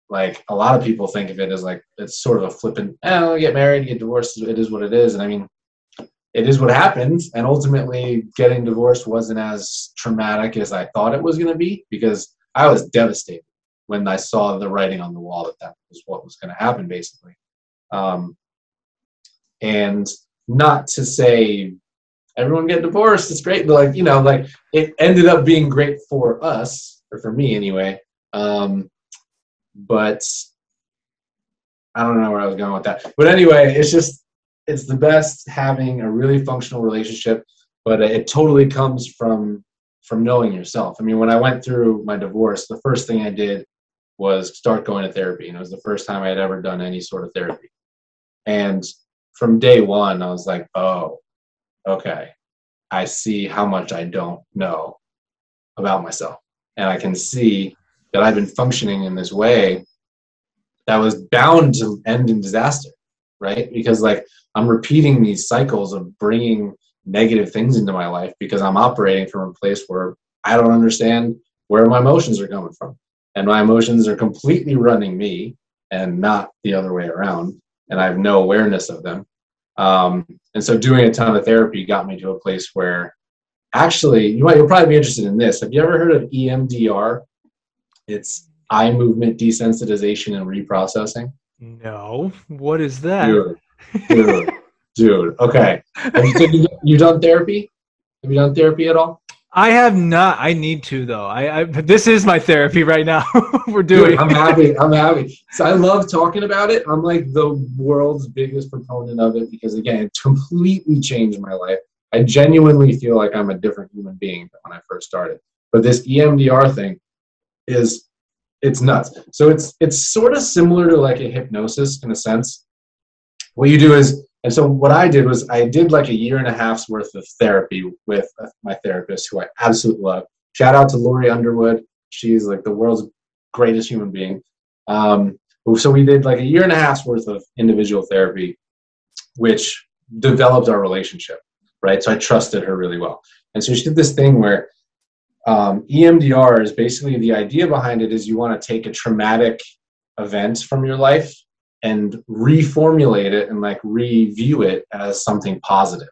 Like a lot of people think of it as like, it's sort of a flippant, get married, get divorced, it is what it is. And I mean, it is what happened. And ultimately getting divorced wasn't as traumatic as I thought it was going to be, because I was devastated when I saw the writing on the wall that was what was going to happen, basically. And not to say everyone get divorced, it's great, but like, it ended up being great for us, or for me anyway. But I don't know where I was going with that. But anyway, it's the best having a really functional relationship, but it totally comes from knowing yourself. I mean, when I went through my divorce, the first thing I did was start going to therapy. And it was the first time I had ever done any sort of therapy. And from day one, I was like, oh, okay, I see how much I don't know about myself. And I can see that I've been functioning in this way that was bound to end in disaster, right? Because like I'm repeating these cycles of bringing negative things into my life because I'm operating from a place where I don't understand where my emotions are coming from. And my emotions are completely running me and not the other way around. And I have no awareness of them. And so doing a ton of therapy got me to a place where actually, you'll probably be interested in this. Have you ever heard of EMDR? It's eye movement desensitization and reprocessing. No. What is that? Dude. Okay. Have you done therapy? Have you done therapy at all? I have not. I need to though. This is my therapy right now. We're doing. Dude, I'm happy. I'm happy. So I love talking about it. I'm like the world's biggest proponent of it because again, it completely changed my life. I genuinely feel like I'm a different human being than when I first started. But this EMDR thing it's nuts. So it's sort of similar to like a hypnosis in a sense. What you do is, and so what I did was I did like a 1.5 years worth of therapy with my therapist, who I absolutely love. Shout out to Lori Underwood. She's like the world's greatest human being. So we did like a 1.5 years worth of individual therapy, which developed our relationship, right? So I trusted her really well. And so she did this thing where EMDR is basically, the idea behind it is you want to take a traumatic event from your life and reformulate it and like review it as something positive.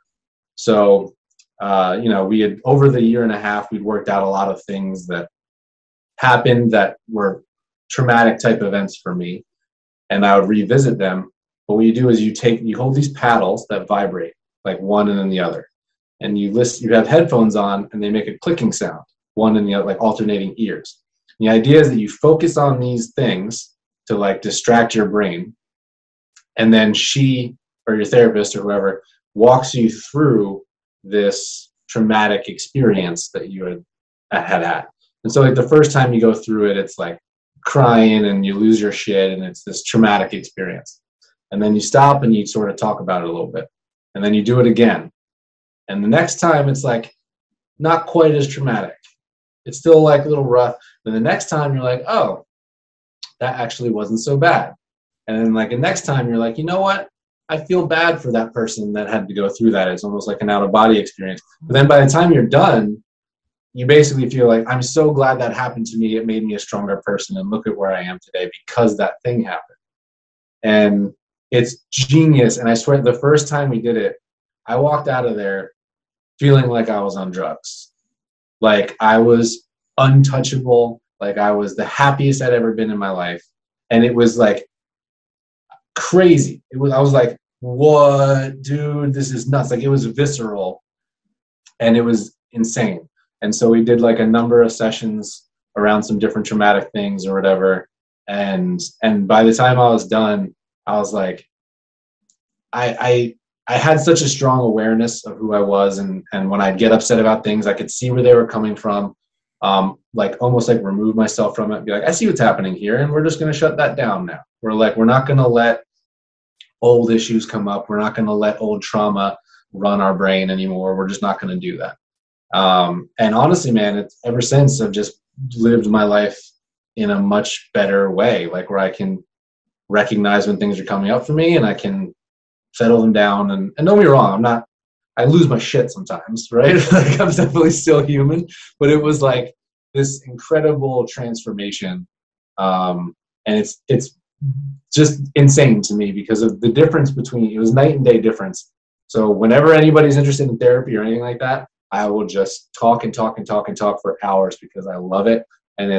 So, we had, over the 1.5 years, we'd worked out a lot of things that happened that were traumatic type events for me, and I would revisit them. But what you do is you hold these paddles that vibrate, like one and then the other, and you have headphones on and they make a clicking sound, one and the other, like alternating ears. And the idea is that you focus on these things to like distract your brain, and then she or your therapist or whoever walks you through this traumatic experience that you had. And so like the first time you go through it, it's like crying and you lose your shit and it's this traumatic experience. And then you stop and you sort of talk about it a little bit, and then you do it again. And the next time it's like not quite as traumatic. It's still like a little rough. Then the next time you're like, oh, that actually wasn't so bad. And then like the next time you're like, you know what? I feel bad for that person that had to go through that. It's almost like an out-of-body experience. But then by the time you're done, you basically feel like, I'm so glad that happened to me. It made me a stronger person, and look at where I am today because that thing happened. And it's genius. And I swear, the first time we did it, I walked out of there feeling like I was on drugs. Like I was untouchable. Like I was the happiest I'd ever been in my life. And it was like crazy. I was like, what, dude, this is nuts. Like it was visceral and it was insane. And so we did like a number of sessions around some different traumatic things or whatever. And by the time I was done, I was like, I had such a strong awareness of who I was. And when I'd get upset about things, I could see where they were coming from. Like almost like remove myself from it and be like, I see what's happening here. And we're just going to shut that down now. We're not going to let old issues come up. We're not going to let old trauma run our brain anymore. We're just not going to do that. And honestly, man, it's ever since I've just lived my life in a much better way, like where I can recognize when things are coming up for me and I can settle them down. And don't get me wrong, I lose my shit sometimes, right? Like I'm definitely still human, but it was like this incredible transformation. And it's just insane to me because of the difference between, it was night and day difference. So whenever anybody's interested in therapy or anything like that, I will just talk and talk and talk and talk for hours because I love it. And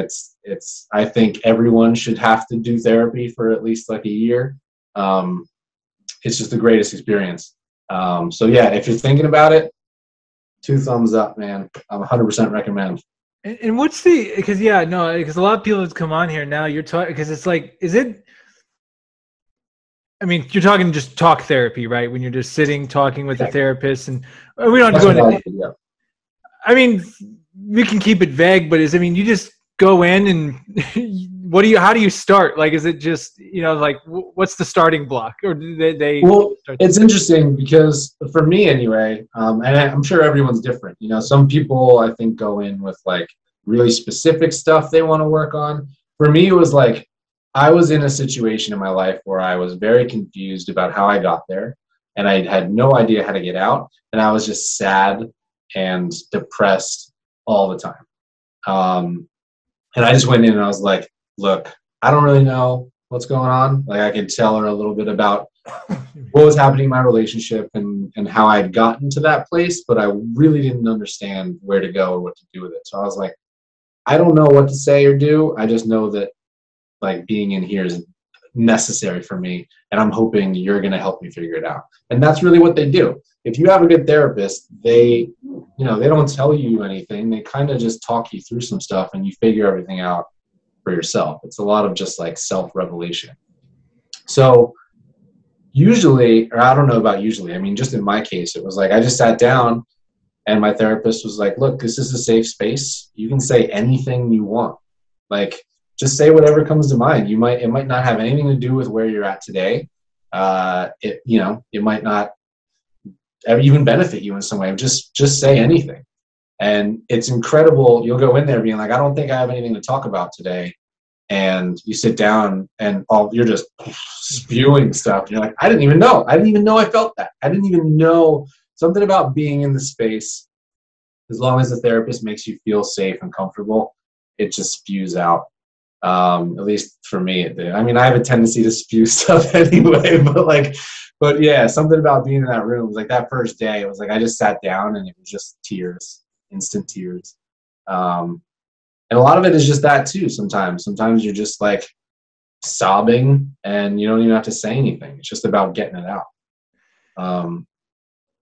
I think everyone should have to do therapy for at least like a year. It's just the greatest experience. So yeah, if you're thinking about it, 2 thumbs up, man. I'm 100% recommend. And what's because a lot of people have come on here now, you're talking, because it's like, you're talking just talk therapy, right? When you're just sitting, talking with a therapist, and we don't go into, we can keep it vague, but you just go in and how do you start? Like, is it just, like, what's the starting block? Or do they well, it's interesting because for me anyway, and I'm sure everyone's different. Some people I think go in with like really specific stuff they want to work on. For me, it was like, I was in a situation in my life where I was very confused about how I got there, and I had no idea how to get out, and I was just sad and depressed all the time. And I just went in and I was like, look, I don't really know what's going on. Like I could tell her a little bit about what was happening in my relationship and how I'd gotten to that place, but I really didn't understand where to go or what to do with it. So I was like, I don't know what to say or do. I just know that like being in here is necessary for me, and I'm hoping you're going to help me figure it out. And that's really what they do. If you have a good therapist, they don't tell you anything. They kind of just talk you through some stuff and you figure everything out for yourself. It's a lot of just like self-revelation. So usually, or I don't know about usually, I mean, just in my case, it was like I just sat down and my therapist was like, look, this is a safe space. You can say anything you want. Like, just say whatever comes to mind. It might not have anything to do with where you're at today. It might not even benefit you in some way. Just say anything. And it's incredible. You'll go in there being like, I don't think I have anything to talk about today. And you sit down and you're just spewing stuff. You're like, I didn't even know I felt that. I didn't even know something about being in the space. As long as the therapist makes you feel safe and comfortable, it just spews out. At least for me, it did. I mean, I have a tendency to spew stuff anyway, but yeah, something about being in that room was like that first day. It was like I just sat down and it was just tears, instant tears. And a lot of it is just that too. Sometimes you're just like sobbing and you don't even have to say anything. It's just about getting it out.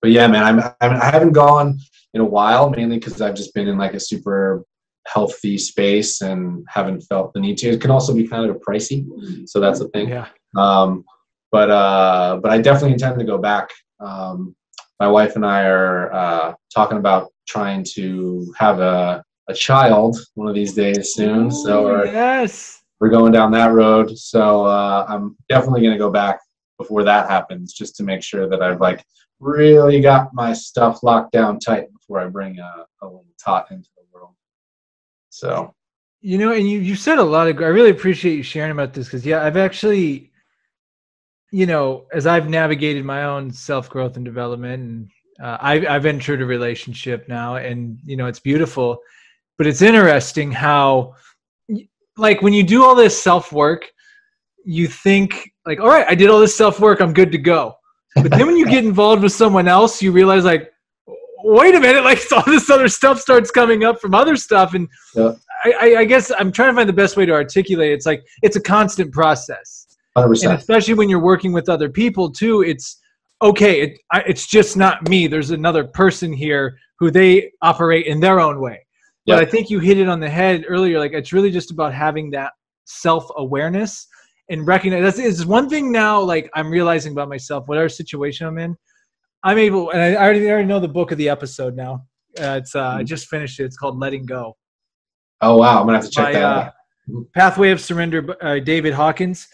But yeah, man, I haven't gone in a while, mainly because I've just been in like a super healthy space and haven't felt the need to. It can also be kind of pricey, so that's the thing. Yeah. But I definitely intend to go back. My wife and I are talking about trying to have a child one of these days soon. So we're going down that road. So I'm definitely going to go back before that happens, just to make sure that I've like really got my stuff locked down tight before I bring a little tot into the world. So, and you said a lot of, I really appreciate you sharing about this, because I've actually, as I've navigated my own self-growth and development, and I've entered a relationship now, and it's beautiful, but it's interesting how, like, when you do all this self-work, you think like, all right, I did all this self-work, I'm good to go. But then when you get involved with someone else, you realize like, wait a minute, like all this other stuff starts coming up from other stuff. And I guess I'm trying to find the best way to articulate it. It's like, it's a constant process. 100%. And especially when you're working with other people too, it's okay. It's just not me. There's another person here who they operate in their own way. But I think you hit it on the head earlier. Like, it's really just about having that self-awareness and recognize. That's one thing now, like I'm realizing about myself, whatever situation I'm in, I'm able, and I already know the book of the episode now. I just finished it. It's called Letting Go. Oh, wow. I'm going to have to check that out. Pathway of Surrender, David Hawkins.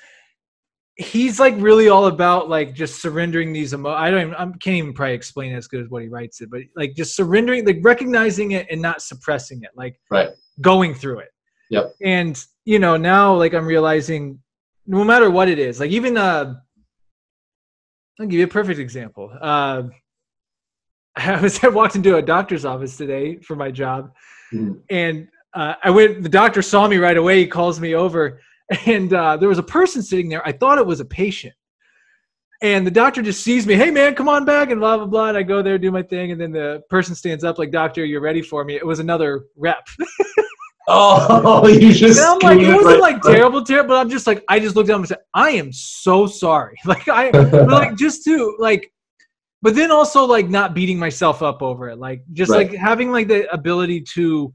He's like really all about like just surrendering these emotions. I can't even probably explain it as good as what he writes it, but like just surrendering, like recognizing it and not suppressing it, like going through it. Yep. And, now like I'm realizing no matter what it is, like even, I'll give you a perfect example. I walked into a doctor's office today for my job, and the doctor saw me right away. He calls me over, and there was a person sitting there. I thought it was a patient, and the doctor just sees me. Hey, man, come on back, and blah blah blah. And I go there, do my thing, and then the person stands up like, "Doctor, you're ready for me." It was another rep. Oh, you just. And I'm like, it wasn't like terrible, but I'm just like, I just looked at him and said, "I am so sorry." Like like just to like, but then also like not beating myself up over it, like just like having like the ability to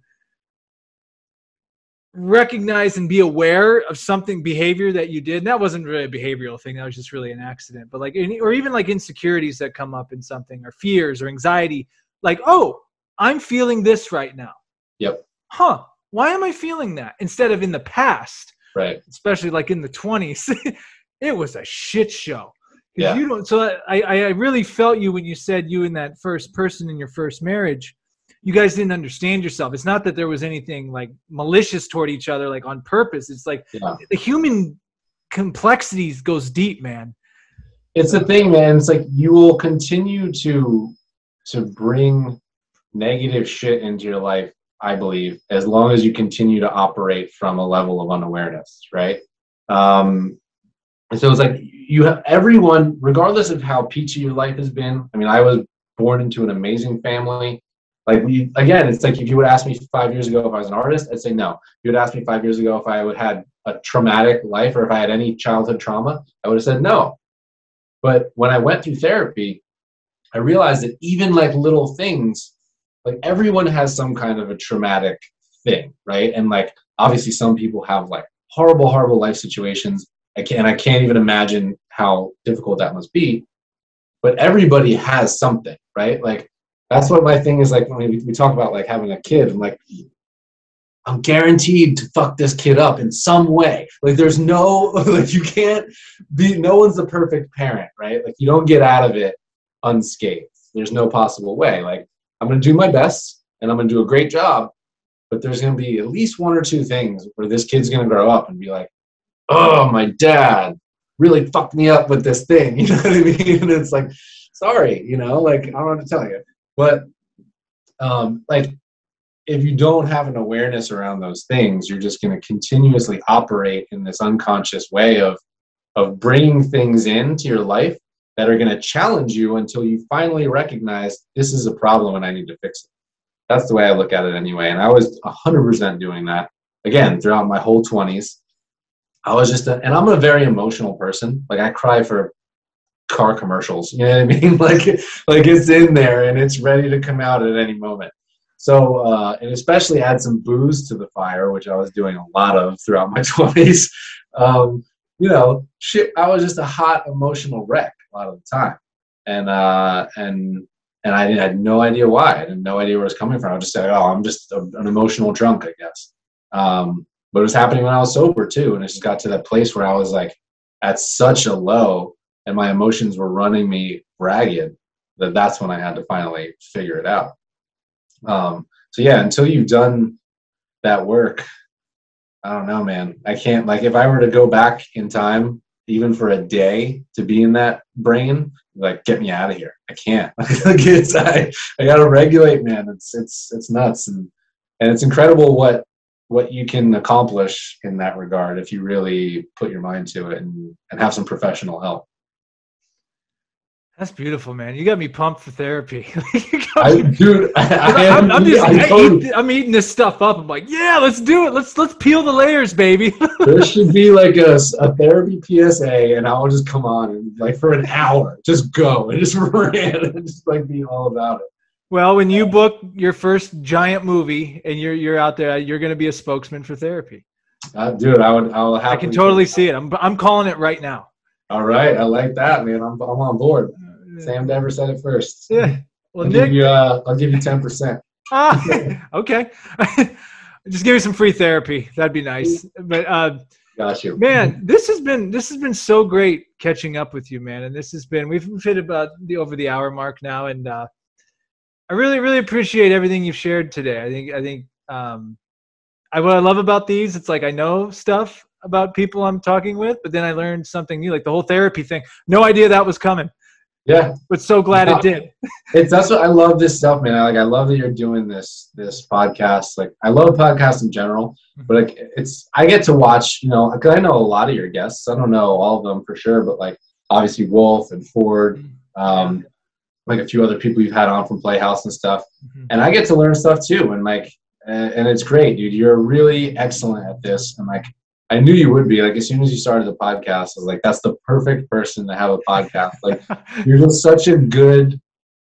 recognize and be aware of something, behavior that you did. And that wasn't really a behavioral thing. That was just really an accident. But like, or even like insecurities that come up in something, or fears or anxiety, like, oh, I'm feeling this right now. Yep. Huh. Why am I feeling that? Instead of in the past, right? Especially like in the 20s, it was a shit show. Yeah. So I really felt you when you said you and that first person in your first marriage, you guys didn't understand yourself. It's not that there was anything like malicious toward each other, like on purpose. It's like the human complexities goes deep, man. It's the thing, man. It's like you will continue to bring negative shit into your life, I believe, as long as you continue to operate from a level of unawareness, right? And so it's like you have everyone, regardless of how peachy your life has been. I mean, I was born into an amazing family. Like again, it's like if you would ask me 5 years ago if I was an artist, I'd say no. If you would ask me 5 years ago if I would had a traumatic life or if I had any childhood trauma, I would have said no. But when I went through therapy, I realized that even like little things, like everyone has some kind of a traumatic thing, right? And like obviously some people have like horrible life situations. I can't even imagine how difficult that must be. But everybody has something, right? Like that's what my thing is. Like when we talk about like having a kid, I'm like, I'm guaranteed to fuck this kid up in some way. Like there's no, like you can't be, no one's the perfect parent, right? Like you don't get out of it unscathed. There's no possible way. Like I'm going to do my best and I'm going to do a great job, but there's going to be at least one or two things where this kid's going to grow up and be like, oh, my dad really fucked me up with this thing. You know what I mean? And it's like, sorry, you know, like I don't know what to tell you. But like if you don't have an awareness around those things, you're just going to continuously operate in this unconscious way of bringing things into your life that are going to challenge you until you finally recognize this is a problem and I need to fix it. That's the way I look at it anyway. And I was 100% doing that, again, throughout my whole 20s. I was just, and I'm a very emotional person. Like I cry for car commercials, you know what I mean? Like it's in there and it's ready to come out at any moment. So, and especially add some booze to the fire, which I was doing a lot of throughout my 20s. You know, shit, I was just a hot emotional wreck a lot of the time. And I had no idea why. I had no idea where it was coming from. I just said, oh, I'm just an emotional drunk, I guess. But it was happening when I was sober too. And it just got to that place where I was like at such a low and my emotions were running me ragged that's when I had to finally figure it out. So yeah, until you've done that work, I don't know, man. I can't, like, if I were to go back in time, even for a day, to be in that brain, like, get me out of here. I can't. Like, I gotta regulate, man. It's nuts, and it's incredible what you can accomplish in that regard if you really put your mind to it and have some professional help. That's beautiful, man. You got me pumped for therapy. I'm eating this stuff up. I'm like, yeah, let's do it. Let's peel the layers, baby. There should be like a therapy PSA, and I'll just come on and like for an hour, just go and just rant and just like be all about it. Well, when you book your first giant movie and you're out there, you're going to be a spokesman for therapy. Dude, I'll have. I can totally see it. I'm calling it right now. All right, I like that, man. I'm on board. Sam Dever said it first. Yeah. Well, I'll give you 10%. Okay. Just give me some free therapy. That'd be nice. But got you, man. This has been so great catching up with you, man. And we've hit about over the hour mark now, and I really, really appreciate everything you've shared today. I think what I love about these, it's like I know stuff about people I'm talking with, but then I learned something new, like the whole therapy thing. No idea that was coming. Yeah, but so glad it did. That's what I love this stuff, man. I love that you're doing this podcast. Like I love podcasts in general, but like I get to watch, you know, because I know a lot of your guests. I don't know all of them for sure, but like obviously Wolf and Ford, like a few other people you've had on from Playhouse and stuff, and I get to learn stuff too. And like, and it's great, dude. You're really excellent at this, and like. I knew you would be. Like as soon as you started the podcast, I was like, that's the perfect person to have a podcast. Like you're just such a good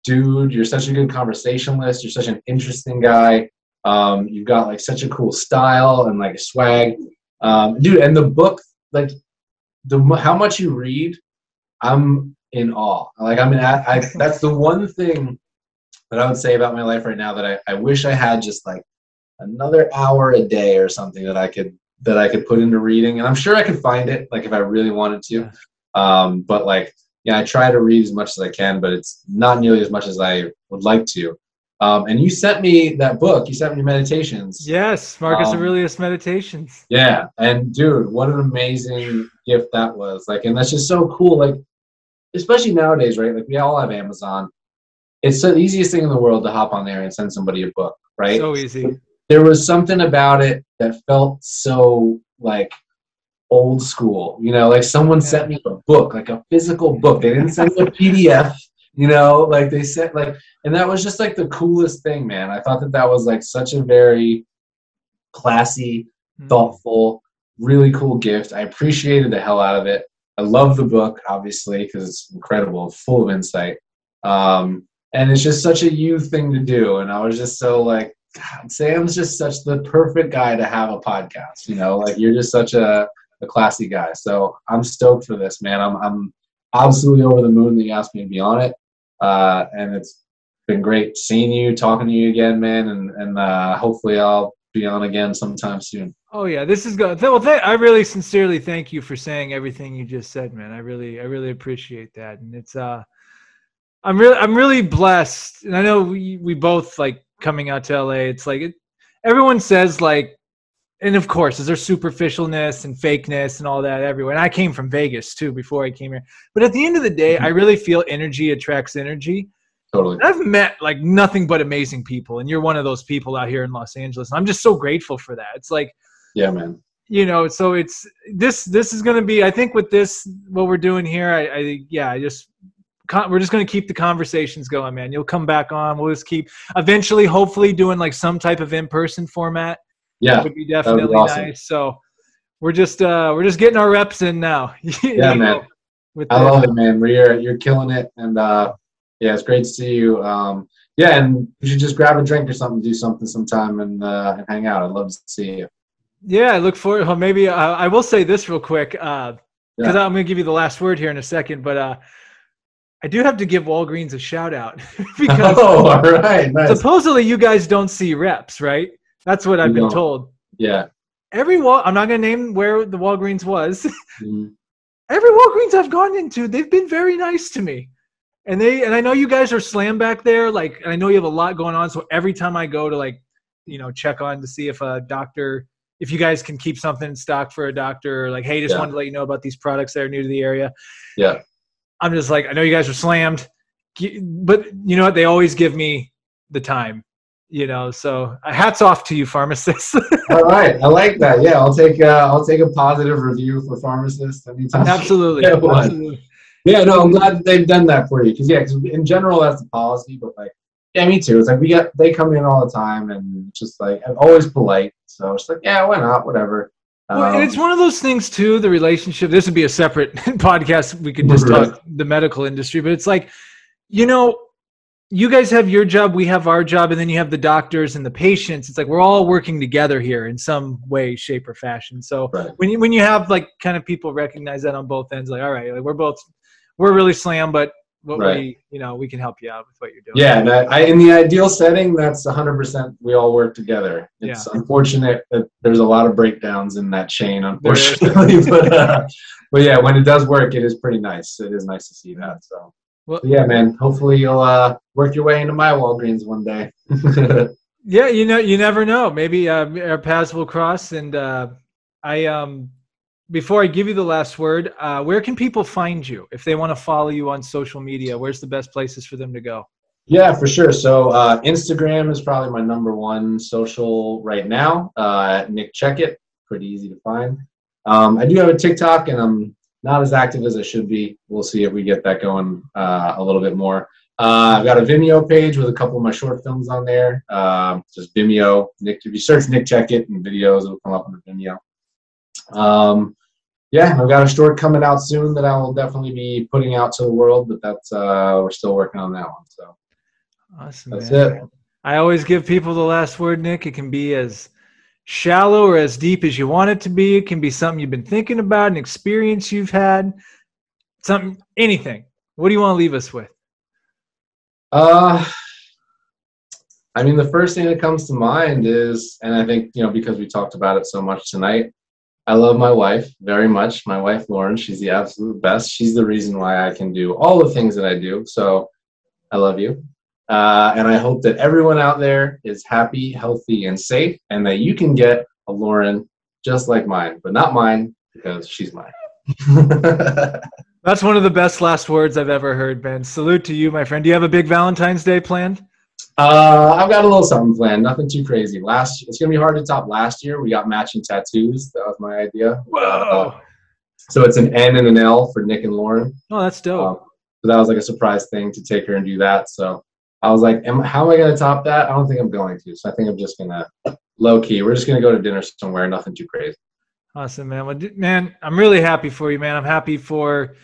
dude. You're such a good conversationalist. You're such an interesting guy. You've got like such a cool style and like swag. Dude, and the book, like how much you read, I'm in awe. Like that's the one thing that I would say about my life right now that I wish I had just like another hour a day or something that I could put into reading, and I'm sure I could find it, like if I really wanted to. But like, yeah, I try to read as much as I can, but it's not nearly as much as I would like to. And you sent me that book. You sent me Meditations. Yes, Marcus Aurelius Meditations. Yeah, and dude, what an amazing gift that was. Like, and that's just so cool. Like, especially nowadays, right? Like, we all have Amazon. It's the easiest thing in the world to hop on there and send somebody a book, right? So easy. There was something about it that felt so like old school, you know, like someone sent me a book, like a physical book. They didn't send me a PDF. You know, like they said, like, and that was just like the coolest thing, man. I thought that was like such a very classy, thoughtful, really cool gift. I appreciated the hell out of it. I love the book, obviously, because it's incredible, full of insight. And it's just such a you thing to do. And I was just so like, God, Sam's just such the perfect guy to have a podcast. You know, like you're just such a classy guy. So I'm stoked for this, man. I'm absolutely over the moon that you asked me to be on it. And it's been great seeing you, talking to you again, man. And hopefully I'll be on again sometime soon. Oh yeah, this is good. Well, I really sincerely thank you for saying everything you just said, man. I really appreciate that. And it's I'm really blessed. And I know we both like coming out to LA. It's like everyone says like, and of course, is there superficialness and fakeness and all that everywhere. And I came from Vegas too before I came here. But at the end of the day, I really feel energy attracts energy. Totally. And I've met like nothing but amazing people, and you're one of those people out here in Los Angeles. And I'm just so grateful for that. It's like, yeah, man. You know, so it's this is going to be, I think with this, what we're doing here, we're just going to keep the conversations going, man. You'll come back on. We'll just keep eventually, hopefully doing like some type of in-person format. Yeah. That would be definitely awesome. nice. So we're just getting our reps in now. Yeah, man. I love it, man. You're killing it. And yeah, it's great to see you. Yeah, and you should just grab a drink or something, do something sometime and hang out. I'd love to see you. Yeah, I look forward. Well, maybe I will say this real quick because I'm going to give you the last word here in a second. But I do have to give Walgreens a shout out because all right, nice. Supposedly you guys don't see reps, right? That's what I've been told. Yeah. I'm not going to name where the Walgreens was. Every Walgreens I've gone into, they've been very nice to me. And I know you guys are slammed back there. Like, I know you have a lot going on. So every time I go to like, you know, check on to see if if you guys can keep something in stock for a doctor, or like, hey, just wanted to let you know about these products that are new to the area. Yeah. I'm just like, I know you guys are slammed, but you know what? They always give me the time, you know, so hats off to you, Pharmacist. All right. I like that. Yeah. I'll take a positive review for Pharmacist anytime. Absolutely. Absolutely. Yeah, no, I'm glad that they've done that for you. Cause in general, that's the policy, but like, yeah, me too. It's like they come in all the time and just like, I'm always polite. So it's like, yeah, why not? Whatever. Well, and it's one of those things too, the relationship. This would be a separate podcast. We could just talk the medical industry, but it's like, you know, you guys have your job, we have our job, and then you have the doctors and the patients. It's like we're all working together here in some way, shape, or fashion. So when you have like kind of people recognize that on both ends, like, all right, like we're really slammed, but we can help you out with what you're doing. Yeah, and in the ideal setting, that's 100%. We all work together. It's unfortunate that there's a lot of breakdowns in that chain, unfortunately. but yeah, when it does work, it is pretty nice. It is nice to see that. So yeah, man. Hopefully you'll work your way into my Walgreens one day. Yeah, you never know. Maybe our paths will cross. And before I give you the last word, where can people find you if they want to follow you on social media? Where's the best places for them to go? Yeah, for sure. So Instagram is probably my #1 social right now. Nick Checket, pretty easy to find. I do have a TikTok, and I'm not as active as I should be. We'll see if we get that going a little bit more. I've got a Vimeo page with a couple of my short films on there. Just Vimeo. If you search Nick Checket and videos, it'll come up on the Vimeo. Yeah, I've got a short coming out soon that I will definitely be putting out to the world, but that's we're still working on that one. So awesome. That's man. it. I always give people the last word, Nick. It can be as shallow or as deep as you want it to be. It can be something you've been thinking about, an experience you've had, anything. What do you want to leave us with? I mean, the first thing that comes to mind is, and I think, because we talked about it so much tonight, I love my wife very much. My wife, Lauren, she's the absolute best. She's the reason why I can do all the things that I do. So I love you. And I hope that everyone out there is happy, healthy, and safe, and that you can get a Lauren just like mine, but not mine because she's mine. That's one of the best last words I've ever heard, Ben. Salute to you, my friend. Do you have a big Valentine's Day planned? I've got a little something planned. Nothing too crazy. It's gonna be hard to top last year. We got matching tattoos. That was my idea. Whoa! So it's an N and an L for Nick and Lauren. Oh, that's dope. that was like a surprise thing to take her and do that. So I was like, how am I going to top that? I don't think I'm going to. So I think I'm just going to low key. We're just going to go to dinner somewhere. Nothing too crazy. Awesome, man. Well, man, I'm really happy for you, man. I'm happy for,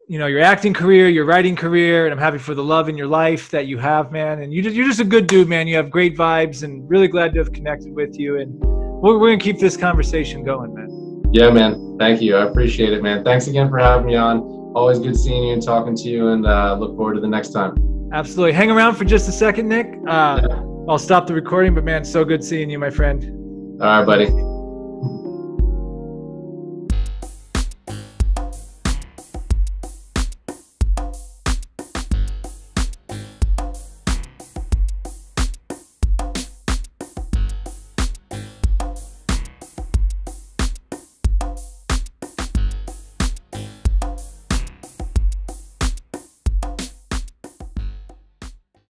you know, your acting career, your writing career, and I'm happy for the love in your life that you have, man. And you're just a good dude, man. You have great vibes, and really glad to have connected with you. And we're going to keep this conversation going, man. Yeah, man. Thank you. I appreciate it, man. Thanks again for having me on. Always good seeing you and talking to you, and look forward to the next time. Absolutely. Hang around for just a second, Nick. I'll stop the recording, but man, so good seeing you, my friend. All right, buddy.